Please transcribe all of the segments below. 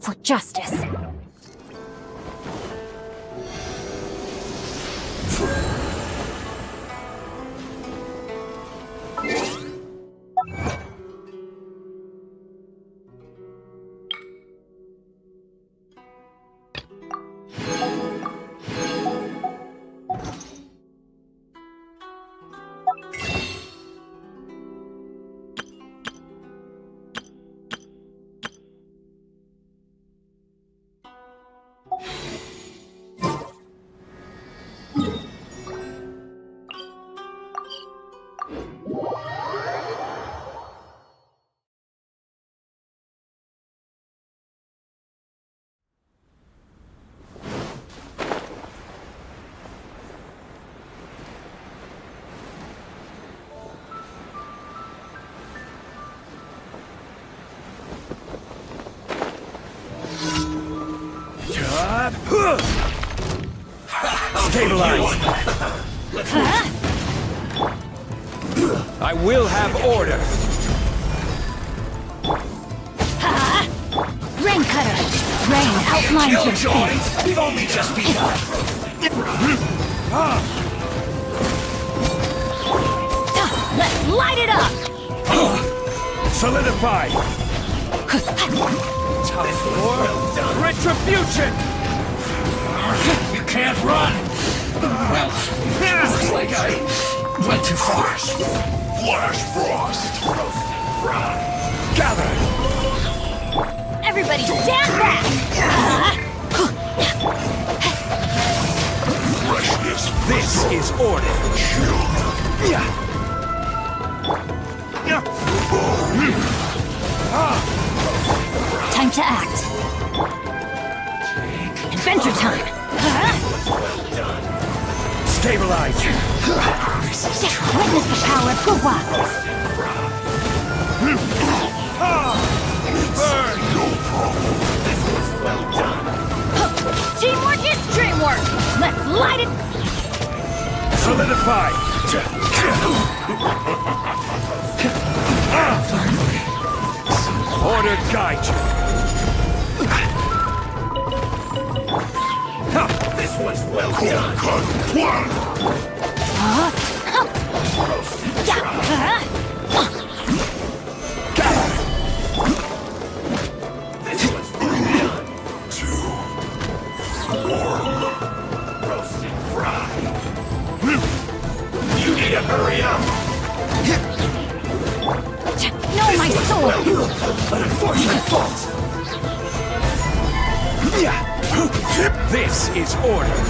For justice. Stabilize! I will have order! Rain Cutter! Rain outlines your fate! We've only just begun! Let's light it up! Solidify! Time for retribution! You can't run! Well, looks like I went too far. Flash Frost! Gather! Everybody stand back! This is order! Time to act! Adventure time! Stabilize! Witness the power of Gugwa! Burn! Teamwork is dreamwork! Let's light it! Solidify! Order guide you! This one's well done! This one's well done! Roast and fry! You need to hurry up! Know my soul! An unfortunate fault! This is order!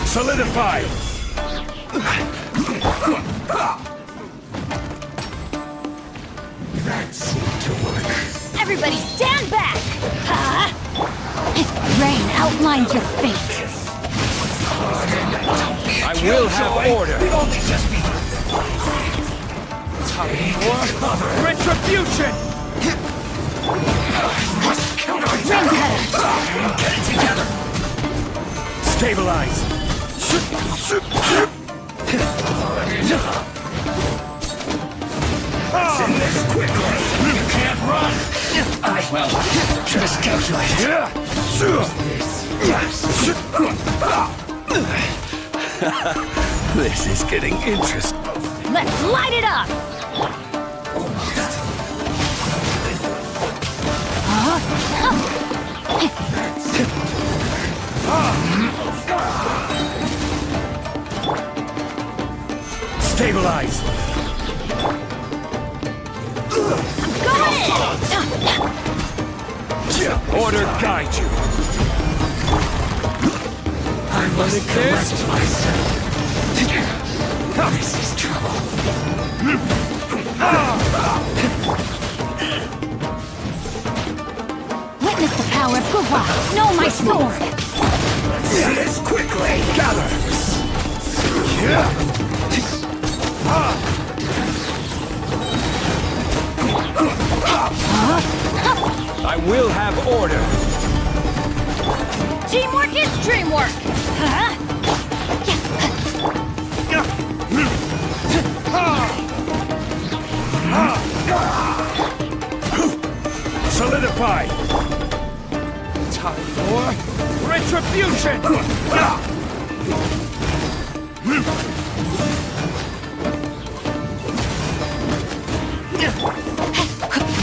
Solidify! That seemed to work. Everybody stand back! Huh? Rain outlines your fate. I will have order. We've only just begun. Retribution! Rain cutter! Get it together! Stabilize! It's in this quickly! You can't run! Just calculate. This is getting interesting. Let's light it up! Stabilize! Got it! Order guide you. I must correct myself. This is trouble. Witness the power of Guhua! Know my sword! See this quickly! Gather! I will have order. Teamwork is dreamwork! Huh? Solidify! Time for retribution!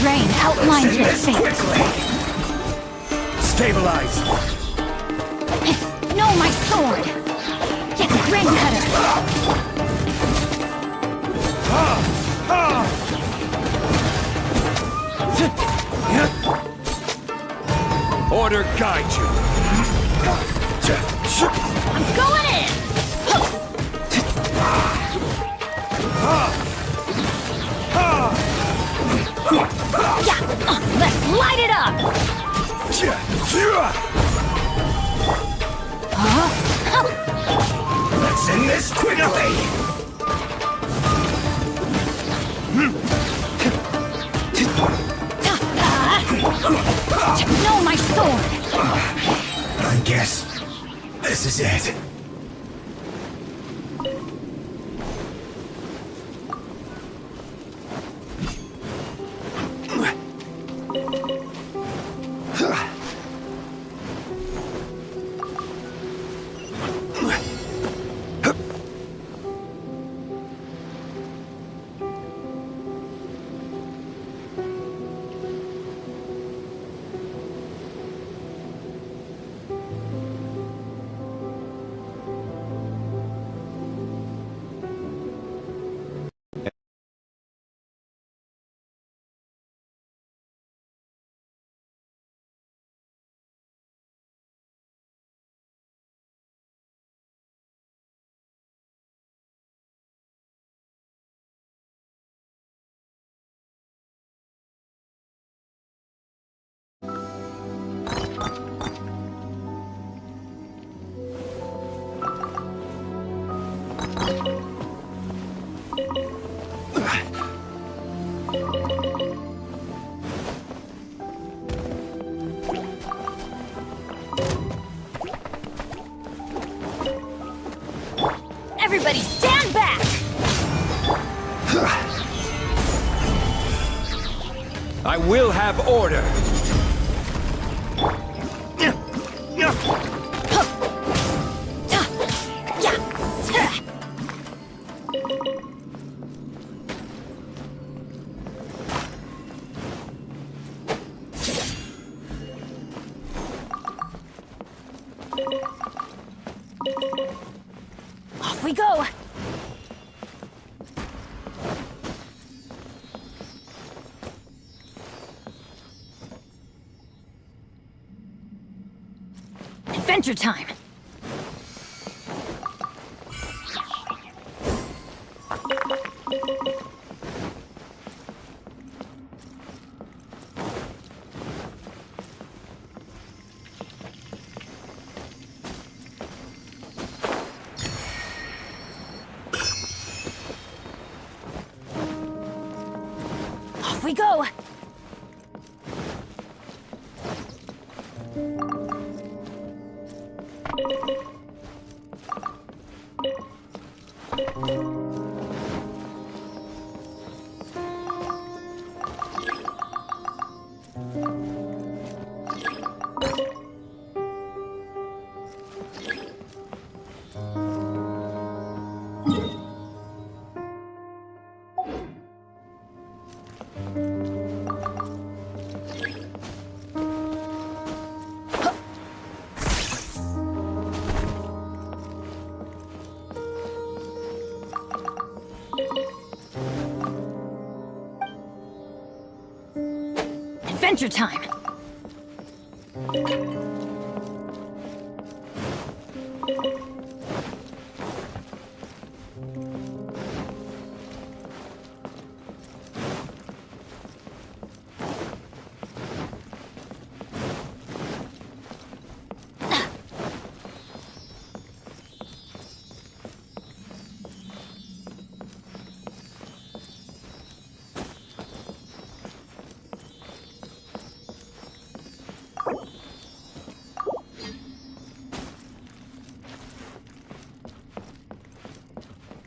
Rain outlines your fate. Stabilize! Know my sword! Rain cutter! Order guide you. I'm going in! Yeah, let's light it up! Let's end this quickly! No, my sword! I guess this is it. Everybody stand back! I will have order. Off we go! Adventure time! Off we go! Adventure time!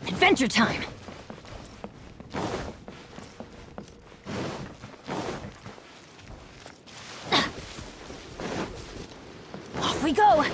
Adventure time! Off we go!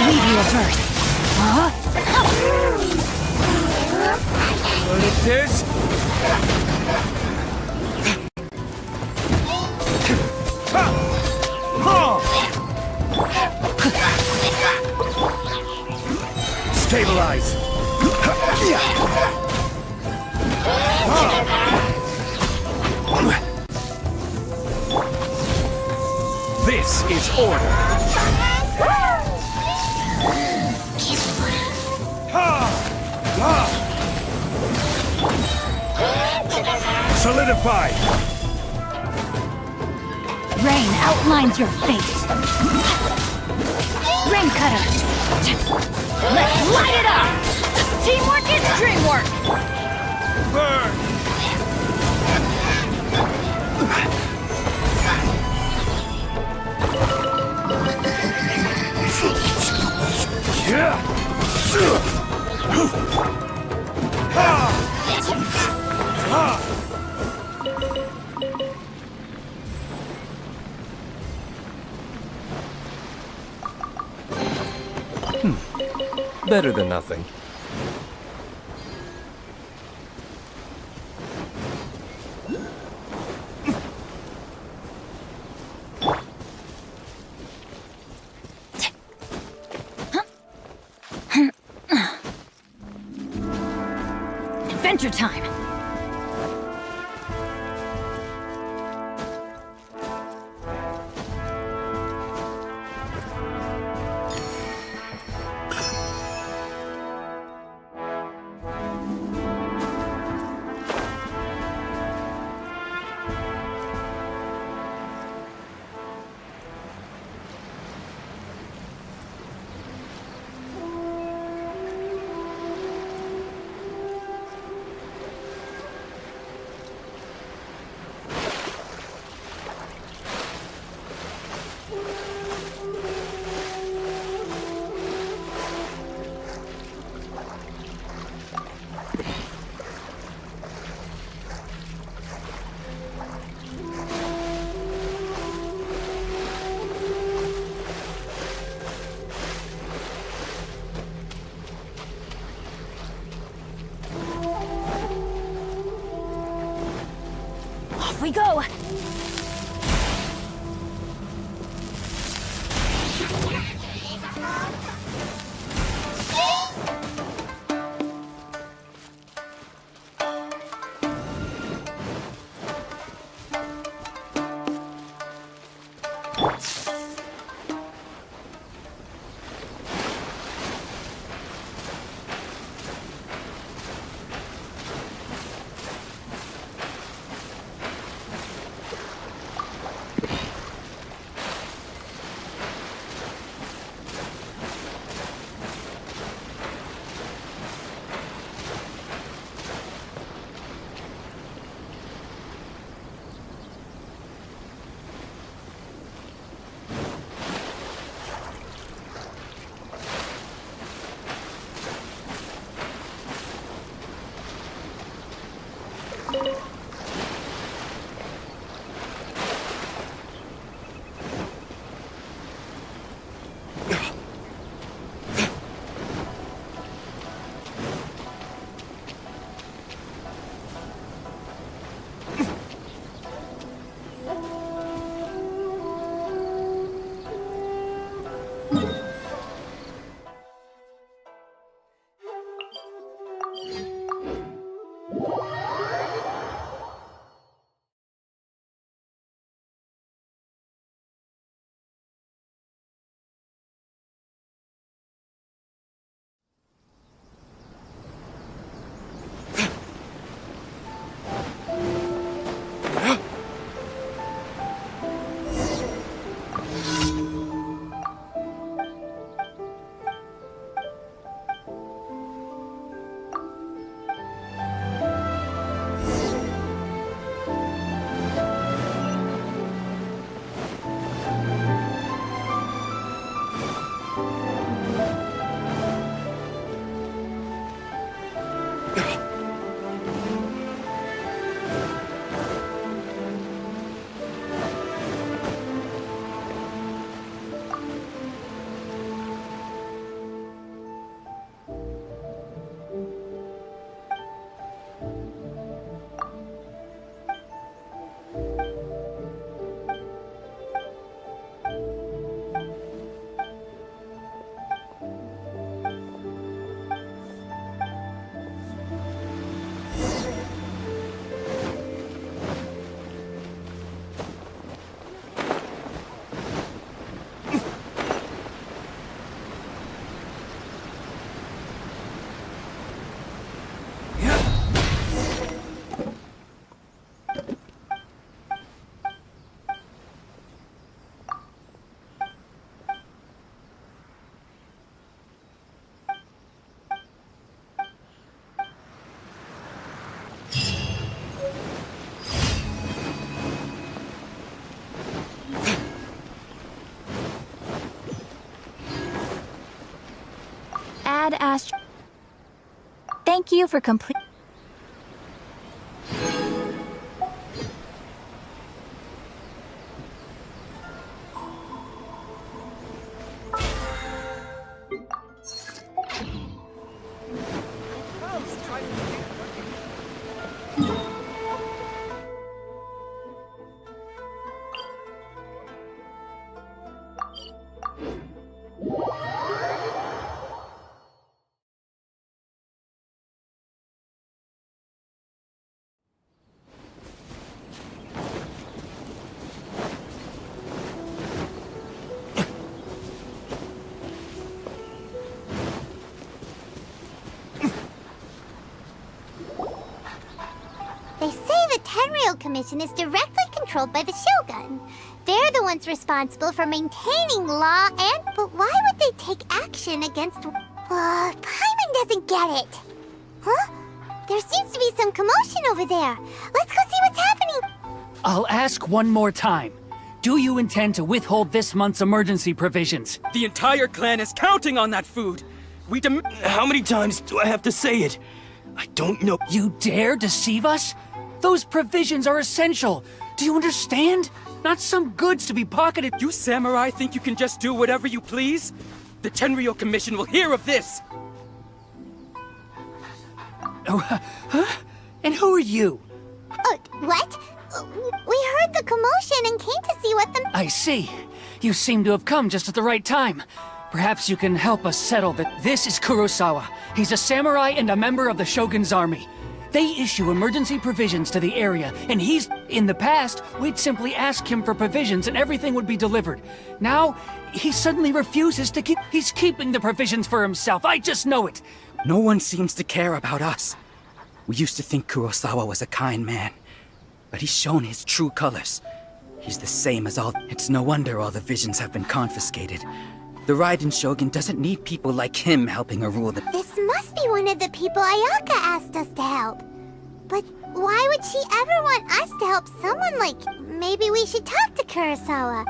leave you a verse. Huh? What is this? Stabilize! This is order! Solidify! Rain outlines your fate. Rain cutter. Let's light it up! Teamwork is dreamwork! Burn! Better than nothing. Adventure time! Off we go! Thank you for complete. They say the Tenryou Commission is directly controlled by the Shogun. They're the ones responsible for maintaining law and... But why would they take action against... Paimon doesn't get it. Huh? There seems to be some commotion over there. Let's go see what's happening. I'll ask one more time. Do you intend to withhold this month's emergency provisions? The entire clan is counting on that food. How many times do I have to say it? I don't know. You dare deceive us? Those provisions are essential. Do you understand? Not some goods to be pocketed. You samurai think you can just do whatever you please? The Tenryou Commission will hear of this! Oh, huh? And who are you? What? We heard the commotion and came to see what the... I see. You seem to have come just at the right time. Perhaps you can help us settle that. This is Kurosawa. He's a samurai and a member of the Shogun's army. They issue emergency provisions to the area, and in the past, we'd simply ask him for provisions and everything would be delivered. Now, he suddenly refuses to he's keeping the provisions for himself. I just know it. No one seems to care about us. We used to think Kurosawa was a kind man, but he's shown his true colors. He's the same as all... It's no wonder all the visions have been confiscated. The Raiden Shogun doesn't need people like him helping her rule the... This must be one of the people Ayaka asked us to help. But why would she ever want us to help someone like... Maybe we should talk to Kurosawa.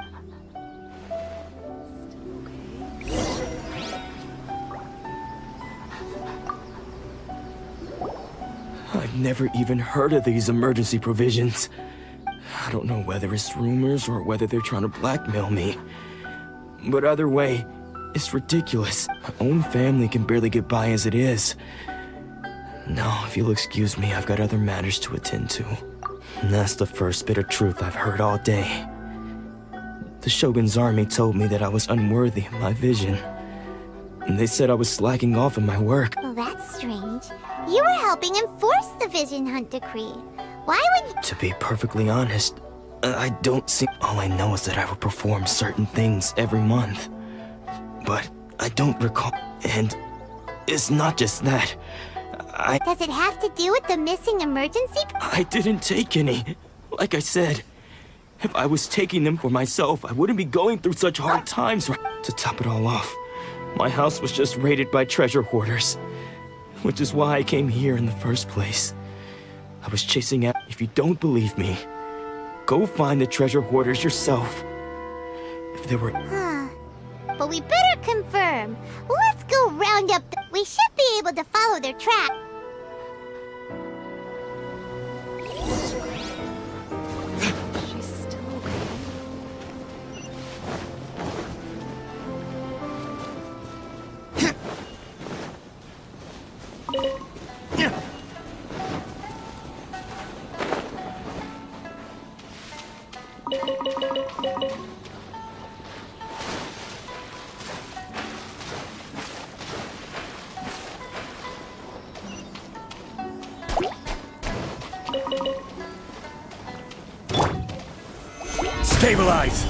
I've never even heard of these emergency provisions. I don't know whether it's rumors or whether they're trying to blackmail me. But either way, it's ridiculous. My own family can barely get by as it is. Now, if you'll excuse me, I've got other matters to attend to. And that's the first bit of truth I've heard all day. The Shogun's army told me that I was unworthy of my vision. And they said I was slacking off in my work. Well, that's strange. You were helping enforce the Vision Hunt Decree. Why would you... To be perfectly honest, I don't see... All I know is that I will perform certain things every month. But I don't recall... And it's not just that. Does it have to do with the missing emergency... I didn't take any. Like I said, if I was taking them for myself, I wouldn't be going through such hard times. To top it all off, my house was just raided by treasure hoarders. Which is why I came here in the first place. I was chasing out... If you don't believe me, go find the treasure hoarders yourself. If there were... But we better confirm. Let's go round up the... We should be able to follow their track. She's still okay. Stabilize!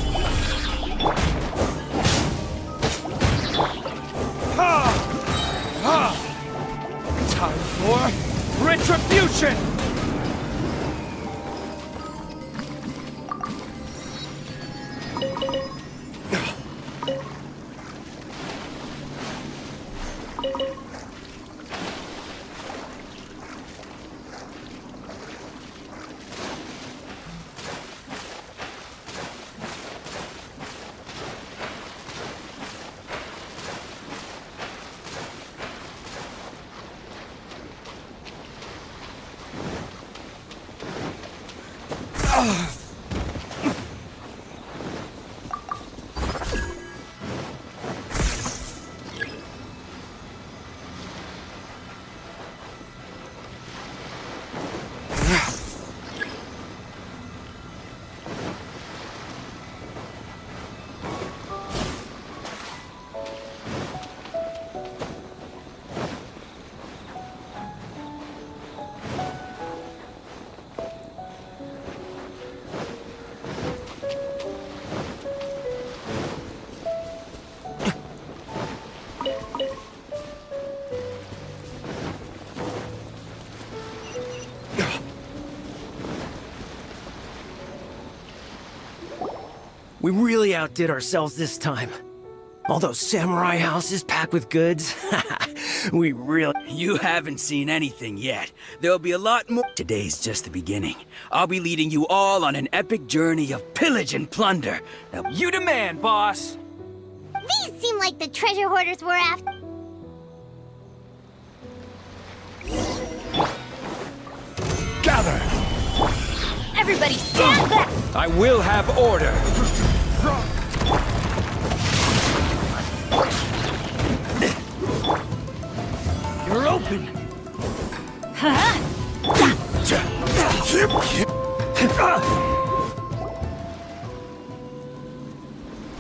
Time for retribution! We really outdid ourselves this time. All those samurai houses packed with goods. We really... You haven't seen anything yet. There'll be a lot more. Today's just the beginning. I'll be leading you all on an epic journey of pillage and plunder. Now, You demand, boss! These seem like the treasure hoarders we're after. Gather! Everybody stand back! I will have order. You're open.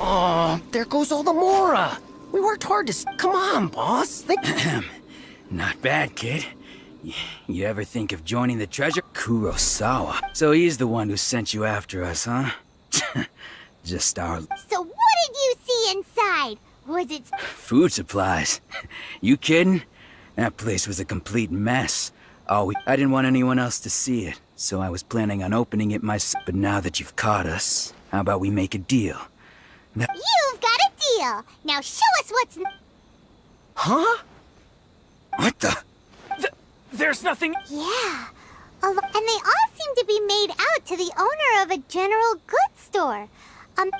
Aw, there goes all the Mora. We worked hard to... Come on, boss. not bad, kid. You ever think of joining the treasure? Kurosawa. So he's the one who sent you after us, huh? Just our So what did you see inside? Was it... food supplies. You kidding? That place was a complete mess. I didn't want anyone else to see it, so I was planning on opening it myself. But now that you've caught us, how about we make a deal? You've got a deal. Now show us what's... Huh? What the? There's nothing... Yeah. And they all seem to be made out to the owner of a general goods store.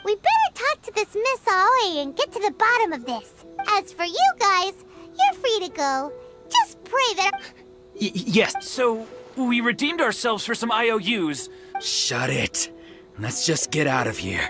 We better talk to this Miss Aoi and get to the bottom of this. As for you guys, you're free to go. Just pray that... Yes. So, we redeemed ourselves for some IOUs. Shut it. Let's just get out of here.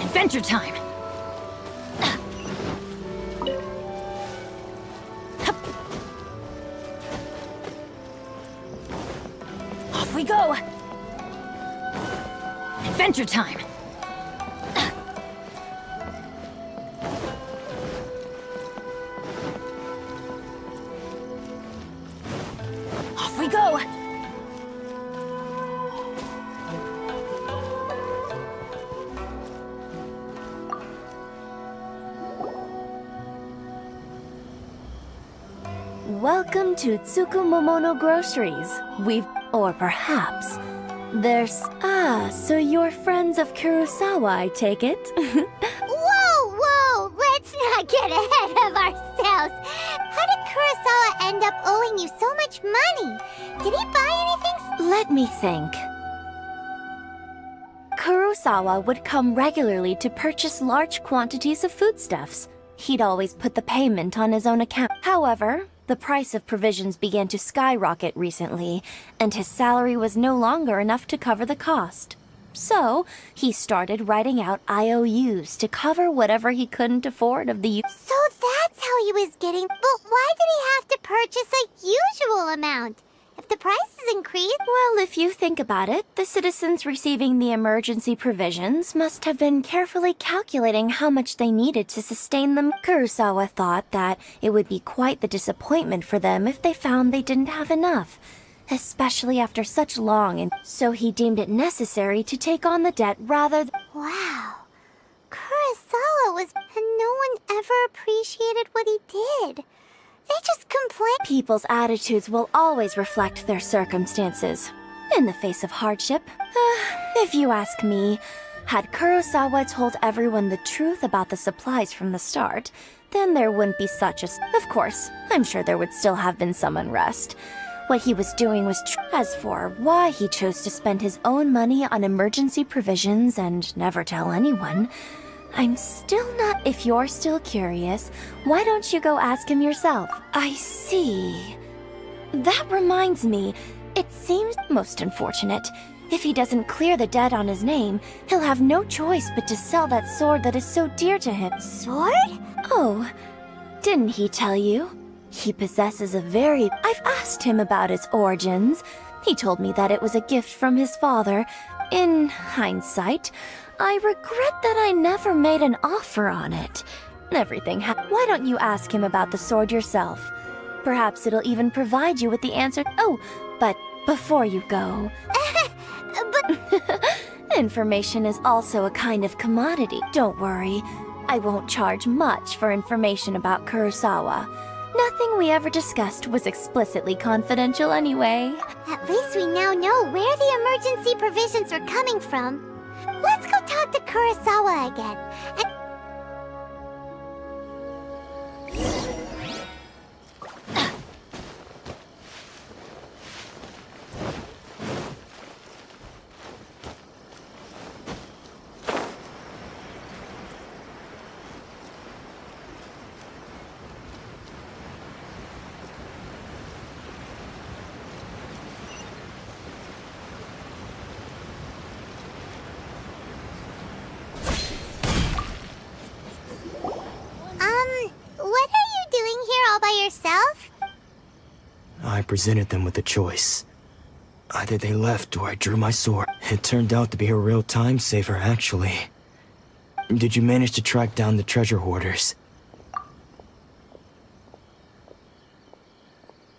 Adventure time! Off we go! Adventure time! Off we go! Welcome to Tsukumomono Groceries. Or perhaps, there's... so you're friends of Kurosawa, I take it? Whoa! Let's not get ahead of ourselves. How did Kurosawa end up owing you so much money? Did he buy anything? Let me think. Kurosawa would come regularly to purchase large quantities of foodstuffs. He'd always put the payment on his own account. However, the price of provisions began to skyrocket recently, and his salary was no longer enough to cover the cost. So, he started writing out IOUs to cover whatever he couldn't afford of the... So that's how he was getting... But why did he have to purchase a usual amount? If the prices increase... Well, if you think about it, the citizens receiving the emergency provisions must have been carefully calculating how much they needed to sustain them. Kurosawa thought that it would be quite the disappointment for them if they found they didn't have enough, especially after such long, and so he deemed it necessary to take on the debt rather than... Wow. Kurosawa was... And no one ever appreciated what he did. They just complain. People's attitudes will always reflect their circumstances. In the face of hardship, if you ask me, had Kurosawa told everyone the truth about the supplies from the start, then there wouldn't be such a... Of course, I'm sure there would still have been some unrest. What he was doing was As for why he chose to spend his own money on emergency provisions and never tell anyone, I'm still not... If you're still curious, why don't you go ask him yourself? I see. That reminds me, it seems most unfortunate. If he doesn't clear the debt on his name, he'll have no choice but to sell that sword that is so dear to him. Sword? Oh, didn't he tell you? He possesses a very... I've asked him about its origins, He told me that it was a gift from his father. In hindsight, I regret that I never made an offer on it. Why don't you ask him about the sword yourself? Perhaps it'll even provide you with the answer. Oh, but before you go... Information is also a kind of commodity. Don't worry, I won't charge much for information about Kurosawa. Nothing we ever discussed was explicitly confidential anyway. At least we now know where the emergency provisions are coming from. Let's go talk to Kurosawa again. What are you doing here all by yourself? I presented them with a choice. Either they left or I drew my sword. It turned out to be a real time saver, actually. Did you manage to track down the treasure hoarders?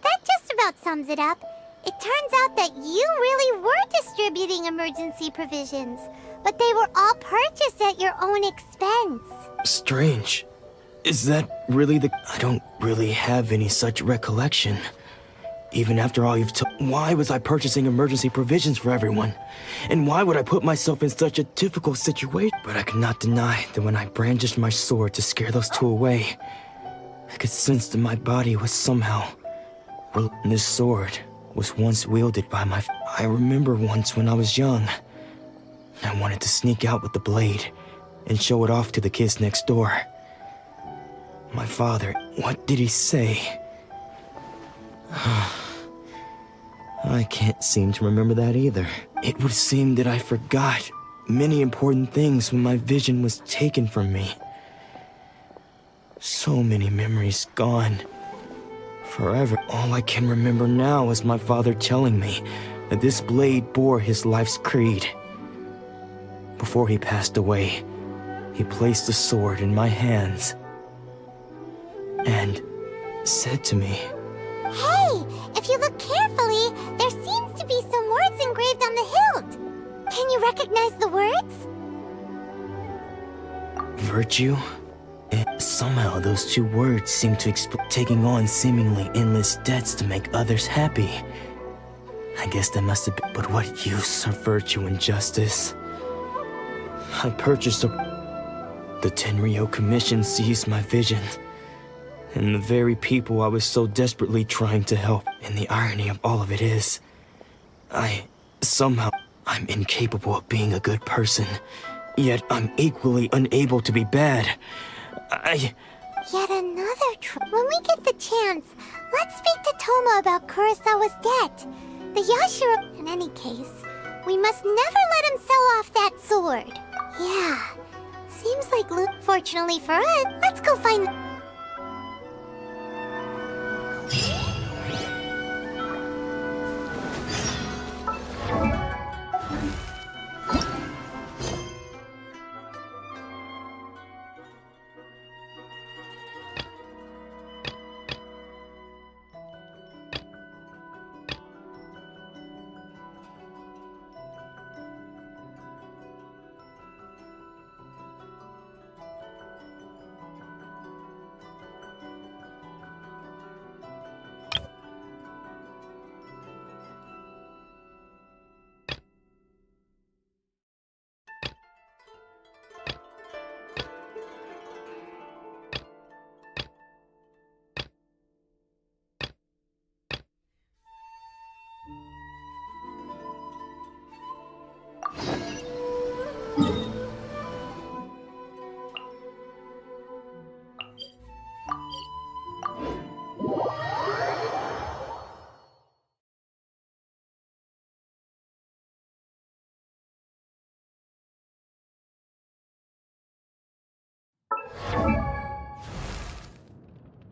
That just about sums it up. It turns out that you really were distributing emergency provisions, but they were all purchased at your own expense. Strange. Is that really the... I don't really have any such recollection. Even after all you've told... Why was I purchasing emergency provisions for everyone? And why would I put myself in such a difficult situation? But I could not deny that when I brandished my sword to scare those two away, I could sense that my body was somehow... Well, this sword was once wielded by my... I remember once when I was young, I wanted to sneak out with the blade and show it off to the kids next door. My father, what did he say? I can't seem to remember that either. It would seem that I forgot many important things when my vision was taken from me. So many memories gone. Forever. All I can remember now is my father telling me that this blade bore his life's creed. Before he passed away, he placed the sword in my hands and said to me, Hey, if you look carefully, there seems to be some words engraved on the hilt. Can you recognize the words? Virtue? And somehow those two words seem to explain taking on seemingly endless debts to make others happy. I guess that must have been... But what use are virtue and justice? I purchased The Tenryou Commission seized my vision. And the very people I was so desperately trying to help. And the irony of all of it is, I'm incapable of being a good person. Yet I'm equally unable to be bad. Yet another When we get the chance, let's speak to Toma about Kurosawa's debt. The Yashiro... In any case, we must never let him sell off that sword. Yeah, seems like loot. Fortunately for us, let's go find...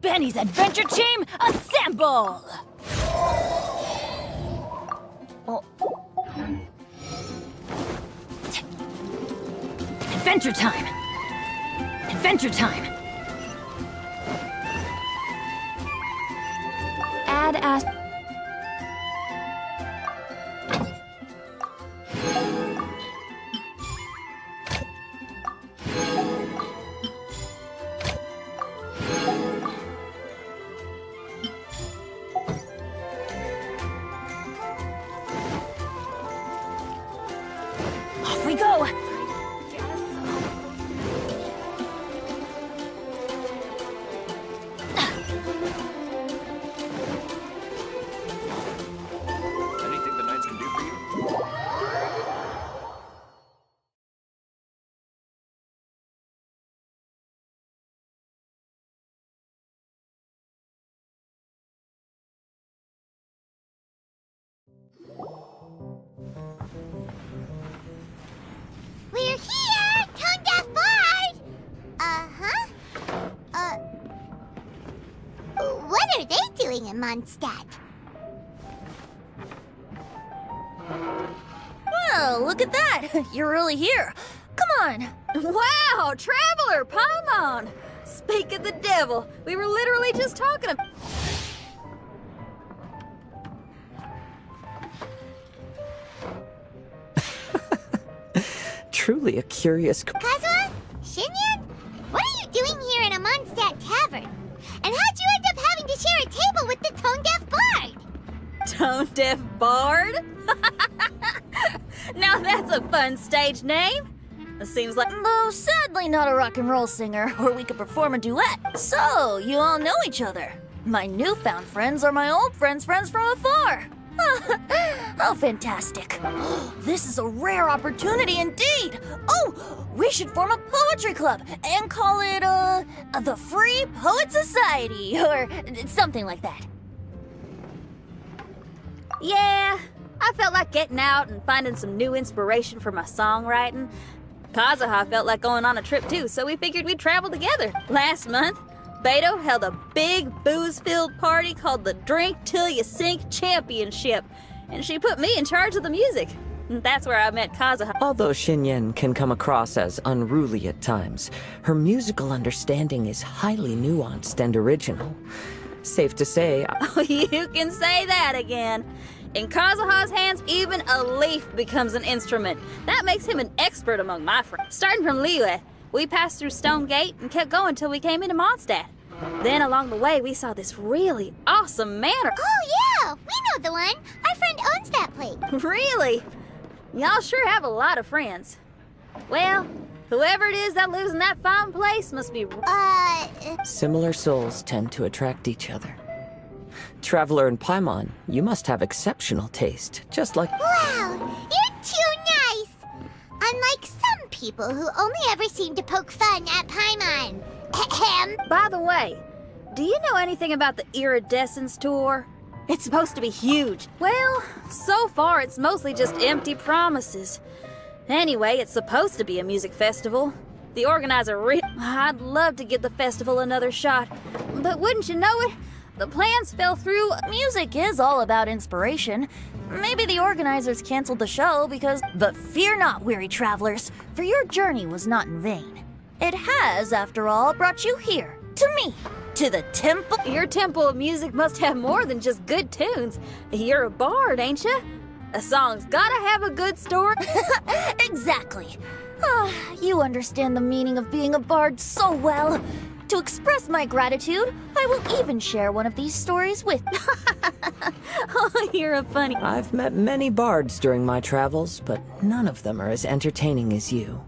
Benny's adventure team, assemble! Adventure time! Adventure time! Add as... Off we go! Anything the knights can do for you? We're here! Tone Deaf Bard! Uh-huh. What are they doing in Mondstadt? Well, look at that! You're really here. Come on! Wow, Traveler, Paimon! Speak of the devil, we were literally just talking about... Truly a curious... Kazuha? Shinyan? What are you doing here in a Mondstadt tavern? And how'd you end up having to share a table with the Tone Deaf Bard? Tone Deaf Bard? Now that's a fun stage name. It seems like... Though sadly not a rock and roll singer, or we could perform a duet. So, you all know each other. My newfound friends are my old friends' friends from afar. Oh, fantastic. This is a rare opportunity indeed. Oh, we should form a poetry club and call it, the Free Poet Society, or something like that. Yeah, I felt like getting out and finding some new inspiration for my songwriting. Kazuha felt like going on a trip too, so we figured we'd travel together. Last month, Beto held a big booze-filled party called the Drink Till You Sink Championship, and she put me in charge of the music. And that's where I met Kazuha. Although Shinyen can come across as unruly at times, her musical understanding is highly nuanced and original. Safe to say... Oh, you can say that again. In Kazuha's hands, even a leaf becomes an instrument. That makes him an expert among my friends. Starting from Liyue, we passed through Stone Gate and kept going till we came into Mondstadt. Then along the way, we saw this really awesome manor. Oh, yeah! We know the one! Our friend owns that place. Really? Y'all sure have a lot of friends. Well, whoever it is that lives in that fine place must be... Similar souls tend to attract each other. Traveler and Paimon, you must have exceptional taste, just like... Wow! You're too nice! Unlike some people who only ever seem to poke fun at Paimon. Ahem. By the way, do you know anything about the Iridescence tour? It's supposed to be huge. Well, so far it's mostly just empty promises. Anyway, it's supposed to be a music festival. The organizer I'd love to give the festival another shot. But wouldn't you know it? The plans fell through. Music is all about inspiration. Maybe the organizers canceled the show because... But fear not, weary travelers, for your journey was not in vain. It has, after all, brought you here, to me, to the temple. Your temple of music must have more than just good tunes. You're a bard, ain't you? A song's gotta have a good story. Exactly. You understand the meaning of being a bard so well. To express my gratitude, I will even share one of these stories with you. Oh, you're a funny... I've met many bards during my travels, but none of them are as entertaining as you.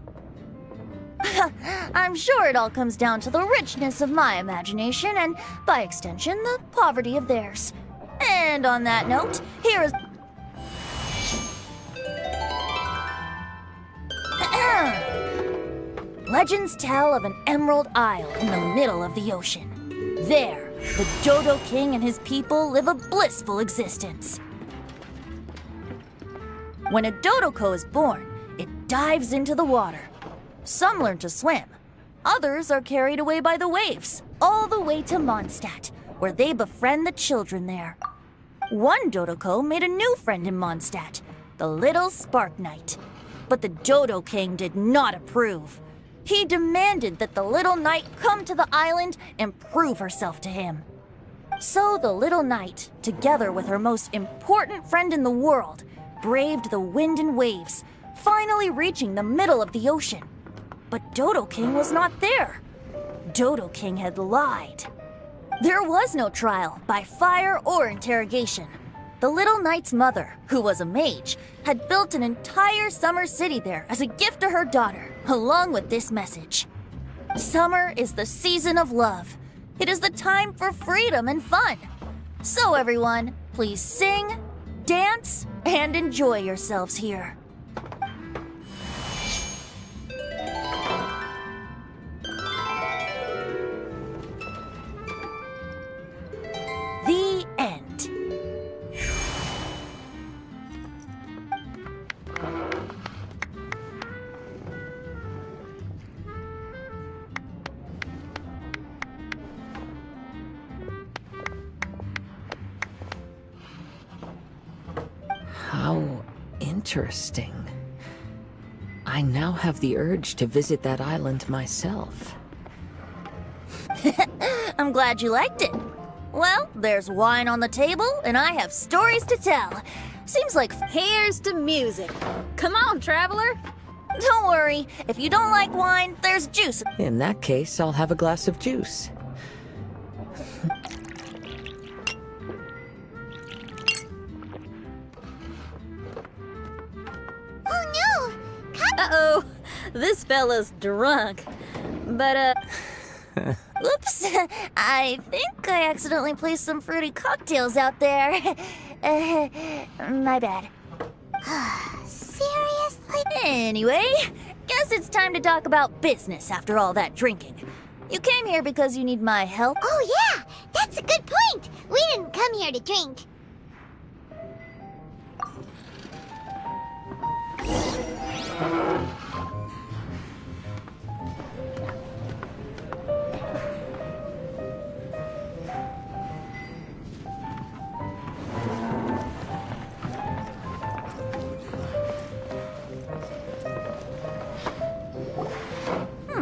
I'm sure it all comes down to the richness of my imagination and, by extension, the poverty of theirs. And on that note, here is... Legends tell of an emerald isle in the middle of the ocean. There, the Dodo King and his people live a blissful existence. When a Dodoko is born, it dives into the water. Some learn to swim. Others are carried away by the waves, all the way to Mondstadt, where they befriend the children there. One Dodoko made a new friend in Mondstadt, the little Spark Knight. But the Dodo King did not approve. He demanded that the little knight come to the island and prove herself to him. So the little knight, together with her most important friend in the world, braved the wind and waves, finally reaching the middle of the ocean. But Dodo King was not there. Dodo King had lied. There was no trial by fire or interrogation. The little knight's mother, who was a mage, had built an entire summer city there as a gift to her daughter, along with this message. Summer is the season of love. It is the time for freedom and fun. So everyone, please sing, dance, and enjoy yourselves here. The end. How interesting. I now have the urge to visit that island myself. I'm glad you liked it. Well, there's wine on the table, and I have stories to tell. Seems like here's to music. Come on, traveler. Don't worry, if you don't like wine, there's juice. In that case, I'll have a glass of juice. Oh no! Uh-oh, this fella's drunk. But, Oops, I think I accidentally placed some fruity cocktails out there. My bad. Seriously? Anyway, guess it's time to talk about business after all that drinking. You came here because you need my help. Oh yeah, that's a good point. We didn't come here to drink.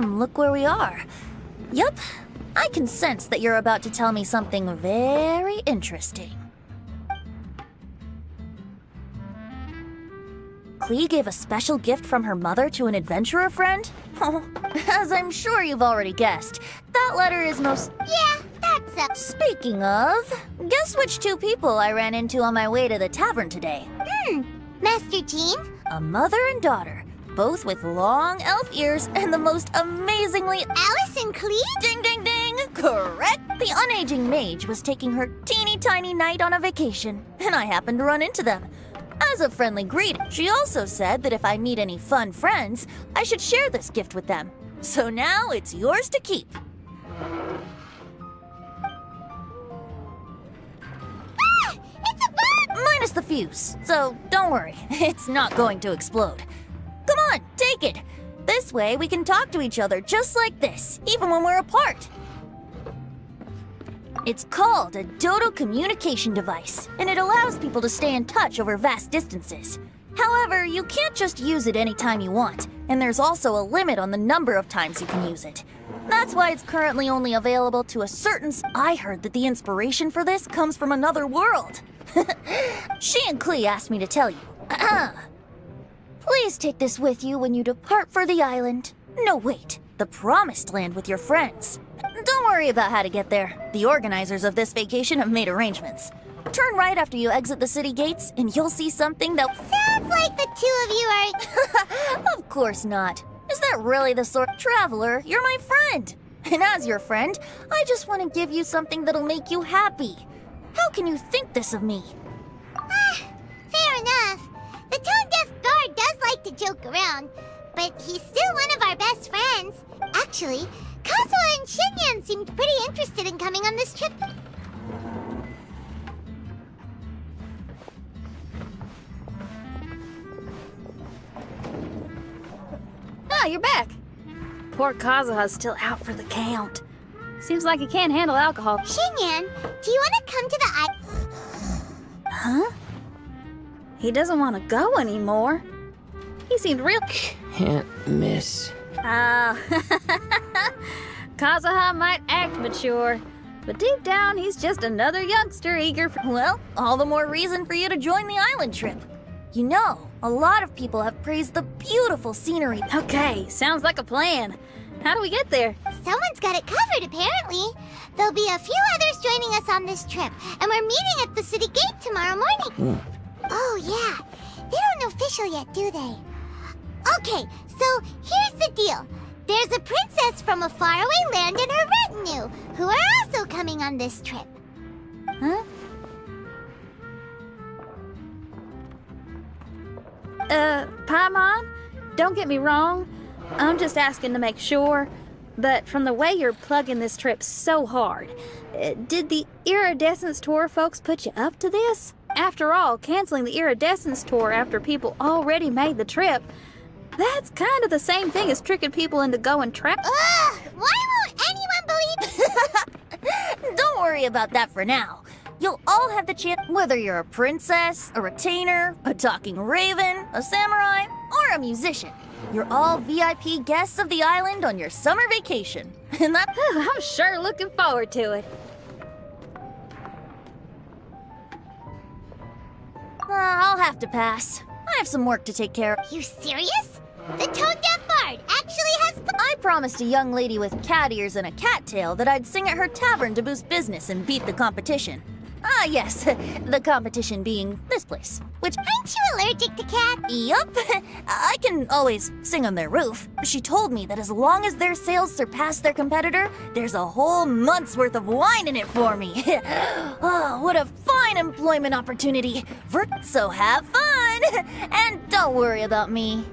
Look where we are. Yup, I can sense that you're about to tell me something very interesting. Klee gave a special gift from her mother to an adventurer friend? Oh, as I'm sure you've already guessed, that letter is most... Yeah, that's a... Speaking of, guess which two people I ran into on my way to the tavern today? Master Jean? A mother and daughter, both with long elf ears and the most amazingly... Alice and Klee? Ding, ding, ding! Correct! The unaging mage was taking her teeny tiny knight on a vacation, and I happened to run into them. As a friendly greeting, she also said that if I meet any fun friends, I should share this gift with them. So now it's yours to keep. Ah! It's a bomb! Minus the fuse, so don't worry, it's not going to explode. Come on, take it! This way we can talk to each other just like this, even when we're apart. It's called a Dodo communication device, and it allows people to stay in touch over vast distances. However, you can't just use it anytime you want, and there's also a limit on the number of times you can use it. That's why it's currently only available to a certain... I heard that the inspiration for this comes from another world. She and Klee asked me to tell you. Please take this with you when you depart for the island. No, wait. The Promised Land with your friends. Don't worry about how to get there. The organizers of this vacation have made arrangements. Turn right after you exit the city gates, and you'll see something that... Sounds like the two of you are... Of course not. Is that really the sort... Traveler, you're my friend. And as your friend, I just want to give you something that'll make you happy. How can you think this of me? Fair enough. The tone-deaf bard does like to joke around, but he's still one of our best friends. Actually, Kazuha and Shinyan seemed pretty interested in coming on this trip. Ah, you're back. Poor Kazuha's still out for the count. Seems like he can't handle alcohol. Shinyan, do you want to come to the Huh? He doesn't want to go anymore. He seemed real... Can't miss Kazuha might act mature, but deep down he's just another youngster eager for— Well, all the more reason for you to join the island trip. You know, a lot of people have praised the beautiful scenery. Okay, sounds like a plan. How do we get there? Someone's got it covered, apparently. There'll be a few others joining us on this trip, and we're meeting at the city gate tomorrow morning. Oh, yeah. They don't know official yet, do they? Okay, so here's the deal. There's a princess from a faraway land and her retinue, who are also coming on this trip. Huh? Paimon, don't get me wrong. I'm just asking to make sure. But from the way you're plugging this trip so hard, did the Iridescence Tour folks put you up to this? After all, canceling the Iridescence Tour after people already made the trip, that's kind of the same thing as tricking people into going travel. Ugh! Why won't anyone believe— Don't worry about that for now. You'll all have the chance, whether you're a princess, a retainer, a talking raven, a samurai, or a musician. You're all VIP guests of the island on your summer vacation. And that— I'm sure looking forward to it. I'll have to pass. I have some work to take care of. You serious? The tone-deaf bard actually has— I promised a young lady with cat ears and a cat tail that I'd sing at her tavern to boost business and beat the competition. Ah, yes, the competition being this place, which— Aren't you allergic to cats? Yup, I can always sing on their roof. She told me that as long as their sales surpass their competitor, there's a whole month's worth of wine in it for me. Oh, what a fine employment opportunity. So have fun, and don't worry about me.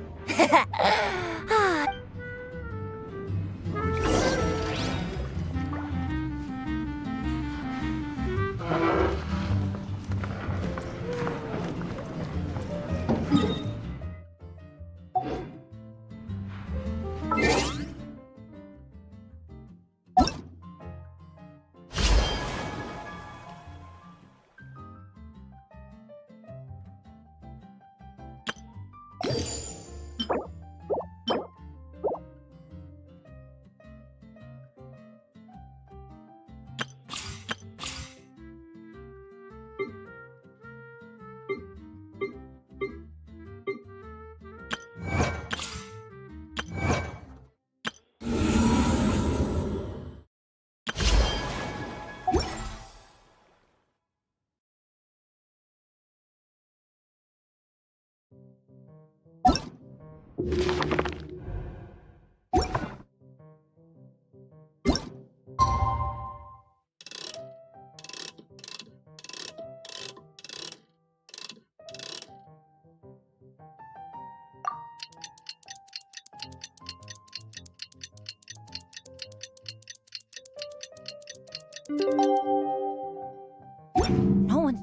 No one's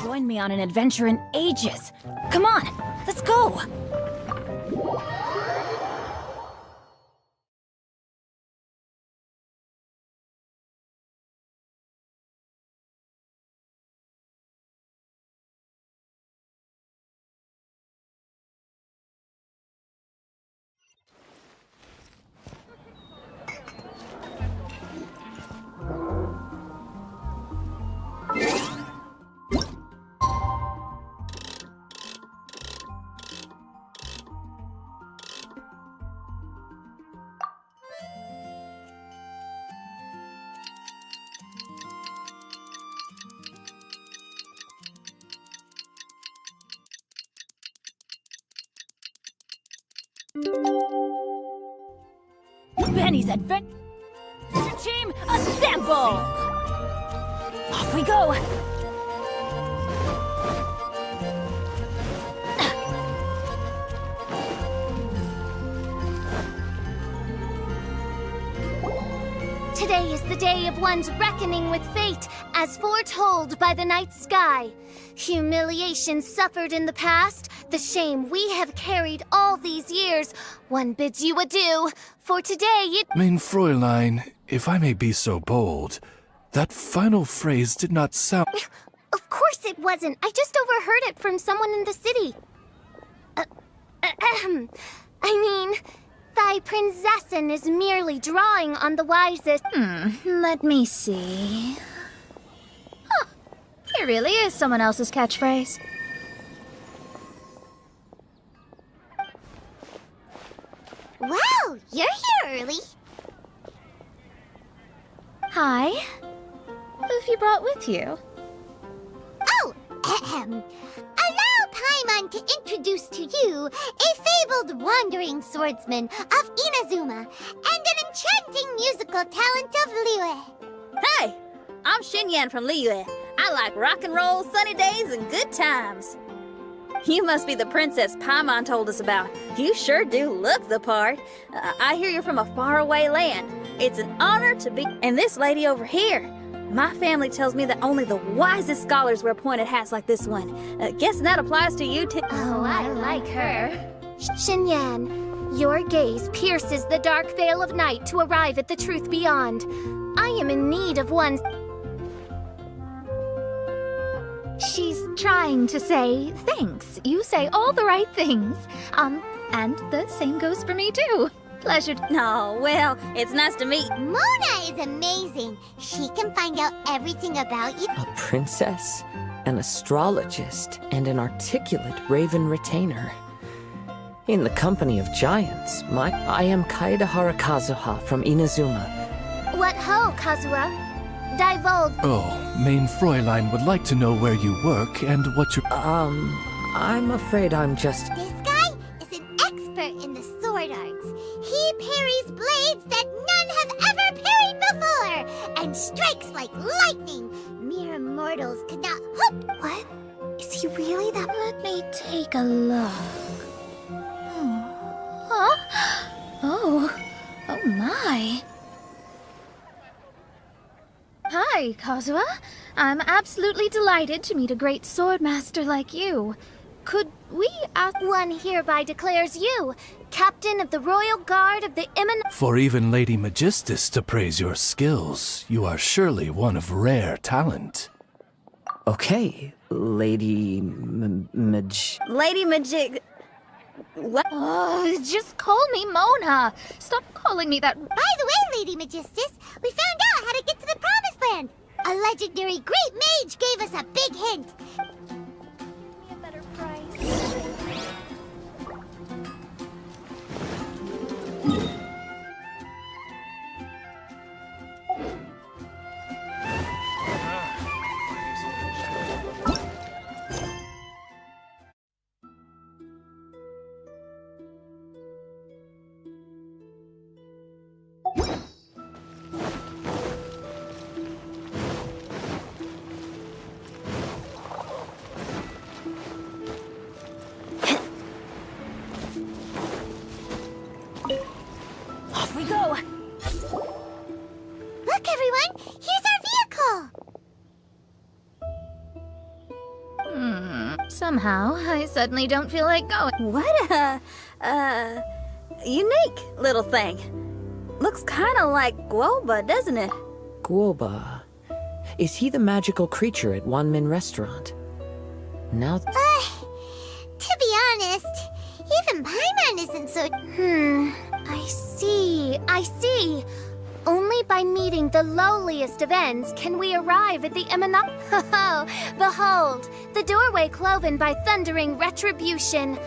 joined me on an adventure in ages. Come on, let's go. Benny's adventure team, assemble! Off we go! Today is the day of one's reckoning with fate, as foretold by the night sky. Humiliation suffered in the past, the shame we have carried all these years. One bids you adieu, for today it— Mein Fräulein, if I may be so bold, that final phrase did not sound— Of course it wasn't. I just overheard it from someone in the city. I mean, thy prinzessin is merely drawing on the wisest. Let me see. Huh. It really is someone else's catchphrase. Wow, you're here early. Hi. Who've you brought with you? Oh, ahem. Allow Paimon to introduce to you a fabled wandering swordsman of Inazuma and an enchanting musical talent of Liyue. Hey! I'm Xinyan from Liyue. I like rock and roll, sunny days, and good times. You must be the princess Paimon told us about. You sure do look the part. I hear you're from a faraway land. It's an honor to be... And this lady over here. My family tells me that only the wisest scholars wear pointed hats like this one. Guess that applies to you too. Oh, I like her. Xinyan, your gaze pierces the dark veil of night to arrive at the truth beyond. I am in need of one... She's trying to say thanks. You say all the right things. And the same goes for me too. Pleasure. Oh, well, it's nice to meet... Mona is amazing. She can find out everything about you. A princess, an astrologist, and an articulate raven retainer. In the company of giants, I am Kaedahara Kazuha from Inazuma. What ho, Kazuha? Divulge. Oh, Main Fräulein would like to know where you work and what your... I'm afraid I'm just... This guy is an expert in the sword arts. He parries blades that none have ever parried before, and strikes like lightning. Mere mortals could not hope. What? Is he really that? Let me take a look. Huh? Oh my. Hi, Kazuha. I'm absolutely delighted to meet a great sword master like you. Could we ask... One hereby declares you Captain of the Royal Guard of the For even Lady Magistus to praise your skills, you are surely one of rare talent. Okay, Lady Lady Majig... What? Oh, just call me Mona. Stop calling me that. By the way, Lady Magistus, we found out how to get to the Promised Land. A legendary great mage gave us a big hint. A better price. Off we go! Look, everyone! Here's our vehicle! Somehow, I suddenly don't feel like going. What a unique little thing. Looks kind of like Guoba, doesn't it? Guoba. Is he the magical creature at Wanmin Restaurant? Now... To be honest, even Paimon isn't so... I see. Only by meeting the lowliest of ends can we arrive at the imminent... Behold, the doorway cloven by thundering retribution.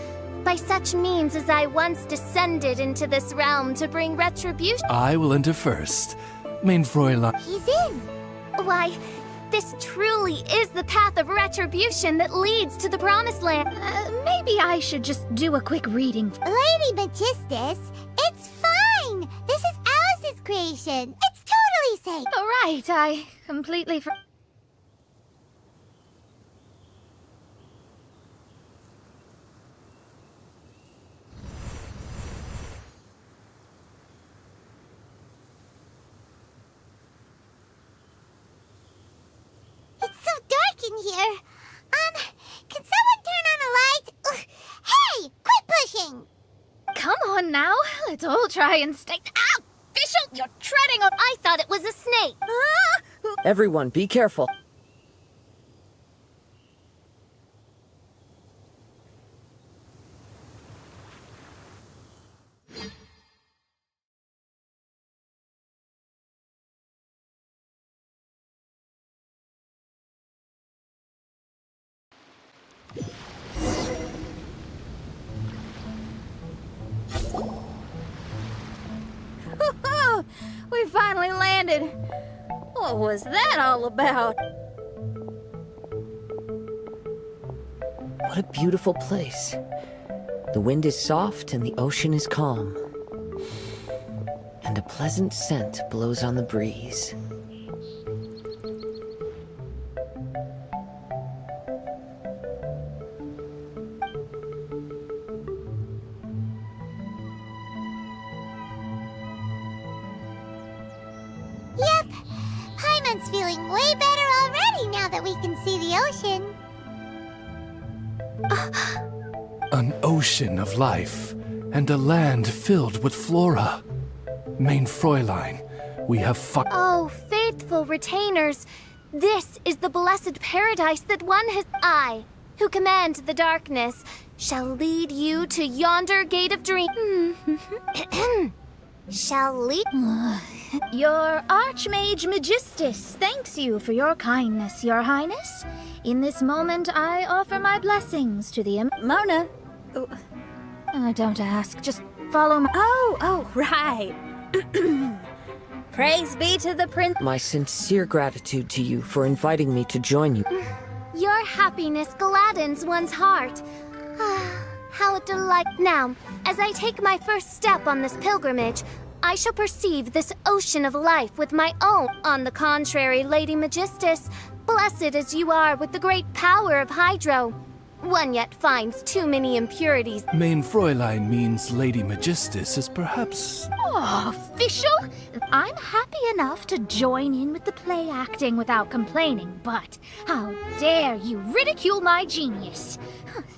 By such means as I once descended into this realm to bring retribution... I will enter first. Main Fräulein... He's in. Why, this truly is the path of retribution that leads to the Promised Land. Maybe I should just do a quick reading. Lady Magistus, it's fine. This is Alice's creation. It's totally safe. All right, I completely It's so dark in here. Can someone turn on a light? Ugh. Hey, quit pushing. Come on now, let's all try and stay. Ah! Official, you're treading on. I thought it was a snake. Everyone, be careful. What was that all about? What a beautiful place. The wind is soft and the ocean is calm. And a pleasant scent blows on the breeze. Yep, Paimon's feeling way better already now that we can see the ocean. An ocean of life, and a land filled with flora. Main Fräulein, we have Oh, faithful retainers, this is the blessed paradise that one has. I, who command the darkness, shall lead you to yonder gate of dreams. Shall lead. Your Archmage Magistus thanks you for your kindness, Your Highness. In this moment, I offer my blessings to the Mona. don't ask, just follow my. Oh, right. Praise be to the prince. My sincere gratitude to you for inviting me to join you. Your happiness gladdens one's heart. How delightful. Now, as I take my first step on this pilgrimage, I shall perceive this ocean of life with my own. On the contrary, Lady Magistus, blessed as you are with the great power of Hydro, one yet finds too many impurities. Main Fräulein means Lady Magistus is perhaps... Oh, official? I'm happy enough to join in with the play acting without complaining, but how dare you ridicule my genius?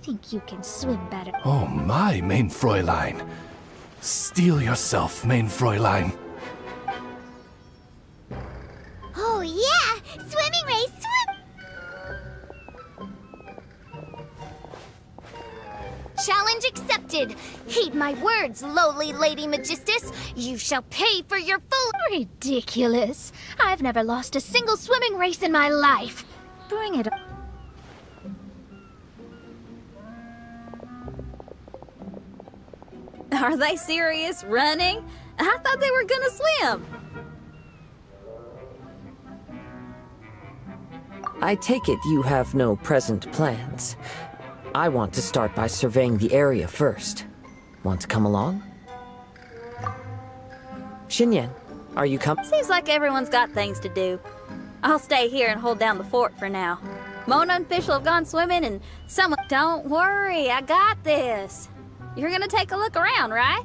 Think you can swim better. Oh my, Main Fräulein. Steel yourself, Main Fräulein. Oh yeah! Swimming race, swim! Challenge accepted. Heed my words, lowly Lady Magistus. You shall pay for your fool. Ridiculous. I've never lost a single swimming race in my life. Bring it on. Are they serious? Running? I thought they were gonna swim. I take it you have no present plans. I want to start by surveying the area first. Want to come along? Xinyan, are you coming? Seems like everyone's got things to do. I'll stay here and hold down the fort for now. Mona and Fischl have gone swimming and someone... Don't worry, I got this. You're gonna take a look around, right?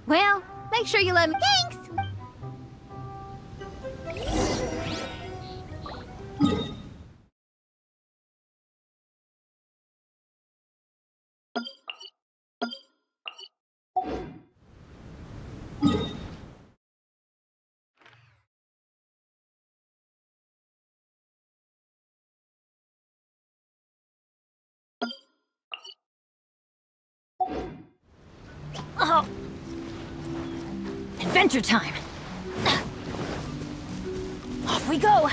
Well, make sure you let me... Thanks! Oh. Adventure time. Off we go.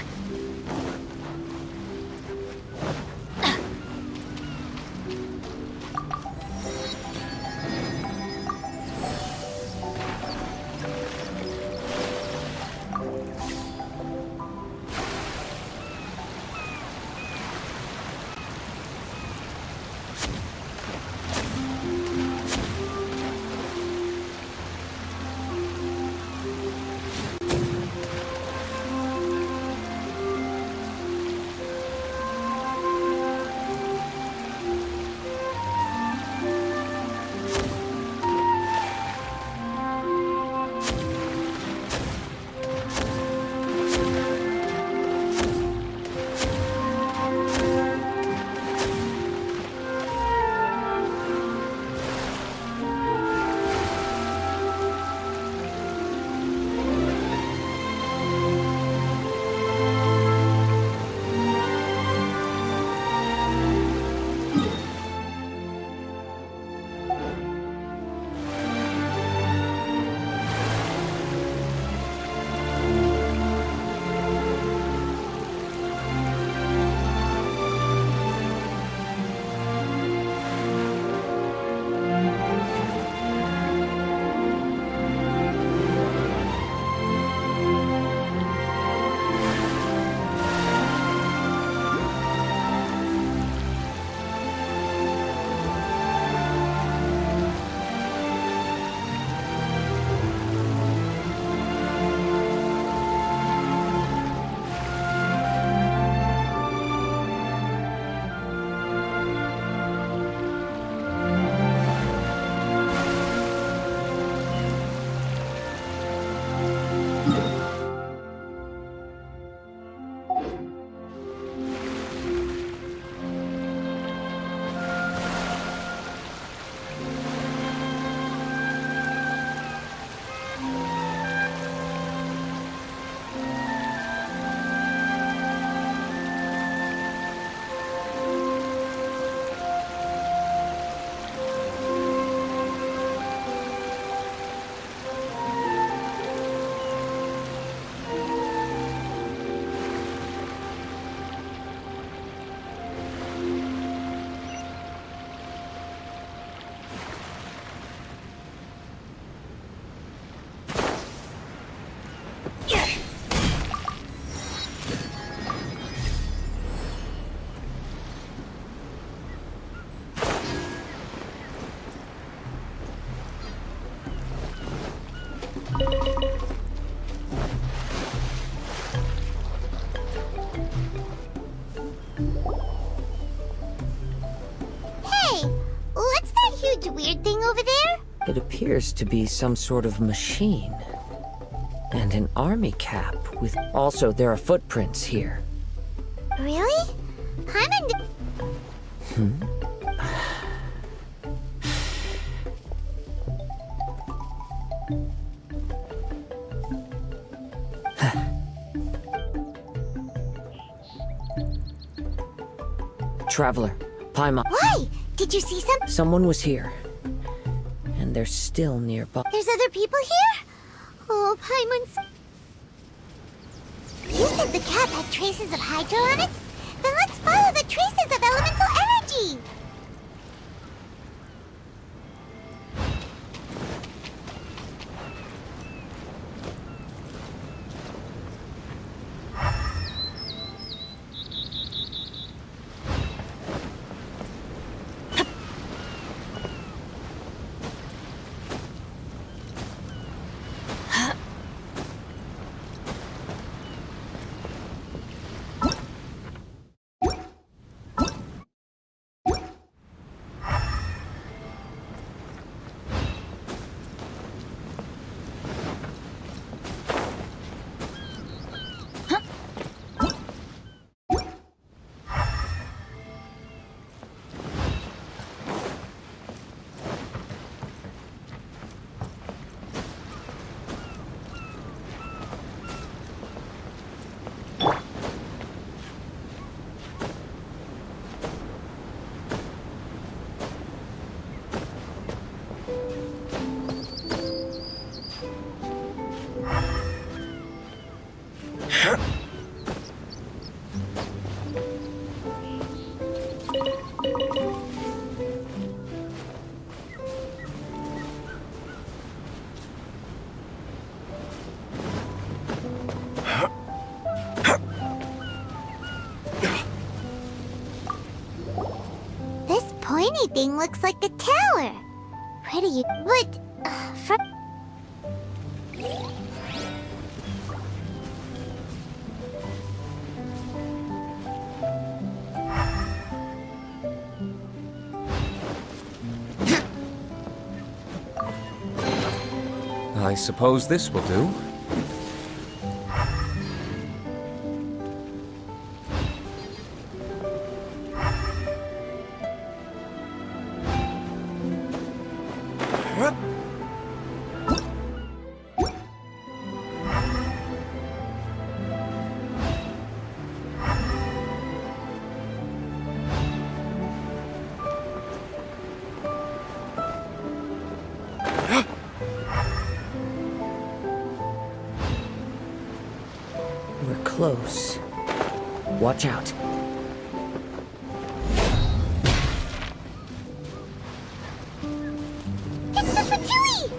that weird thing over there? It appears to be some sort of machine. And an army cap with... Also, there are footprints here. Really? Paimon... Traveler, Paimon. Why? Did you see some... Someone was here. And they're still nearby. There's other people here? Oh, Paimon's... You said the cap had traces of Hydro on it? Then let's follow the traces of elemental energy! This pointy thing looks like a tower. Where do you... But... from... I suppose this will do. We're close. Watch out. It's the Fatui!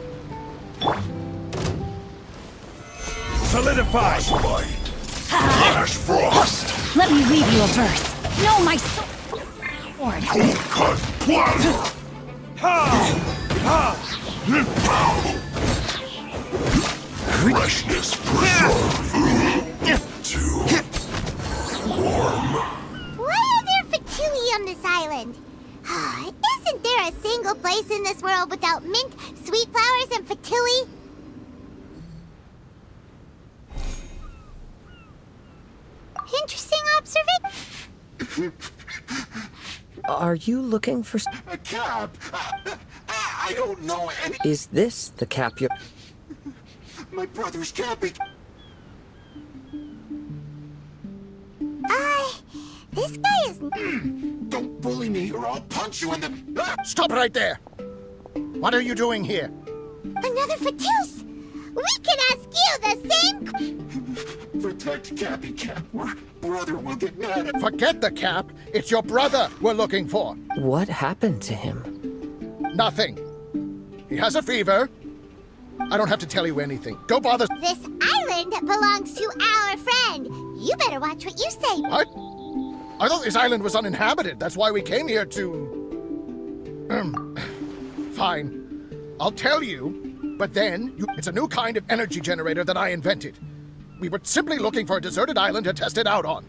Solidify! Flash frost! Let me read you a verse. No, my sword. Cold cut plasma! Freshness preserve. Too warm. Why are there Fatui on this island? Isn't there a single place in this world without mint, sweet flowers, and Fatui? Interesting observation. Are you looking for... A cap. I don't know any... Is this the cap you're... My brother's capping. This guy is... Don't bully me or I'll punch you in the... Stop right there! What are you doing here? Another Fatus! We can ask you the same... Protect Cappy Cap or brother will get mad at... Forget the cap. It's your brother we're looking for. What happened to him? Nothing. He has a fever. I don't have to tell you anything. Go bother... This island belongs to our friend. You better watch what you say. What? I thought this island was uninhabited. That's why we came here to... Fine. I'll tell you, but then it's a new kind of energy generator that I invented. We were simply looking for a deserted island to test it out on.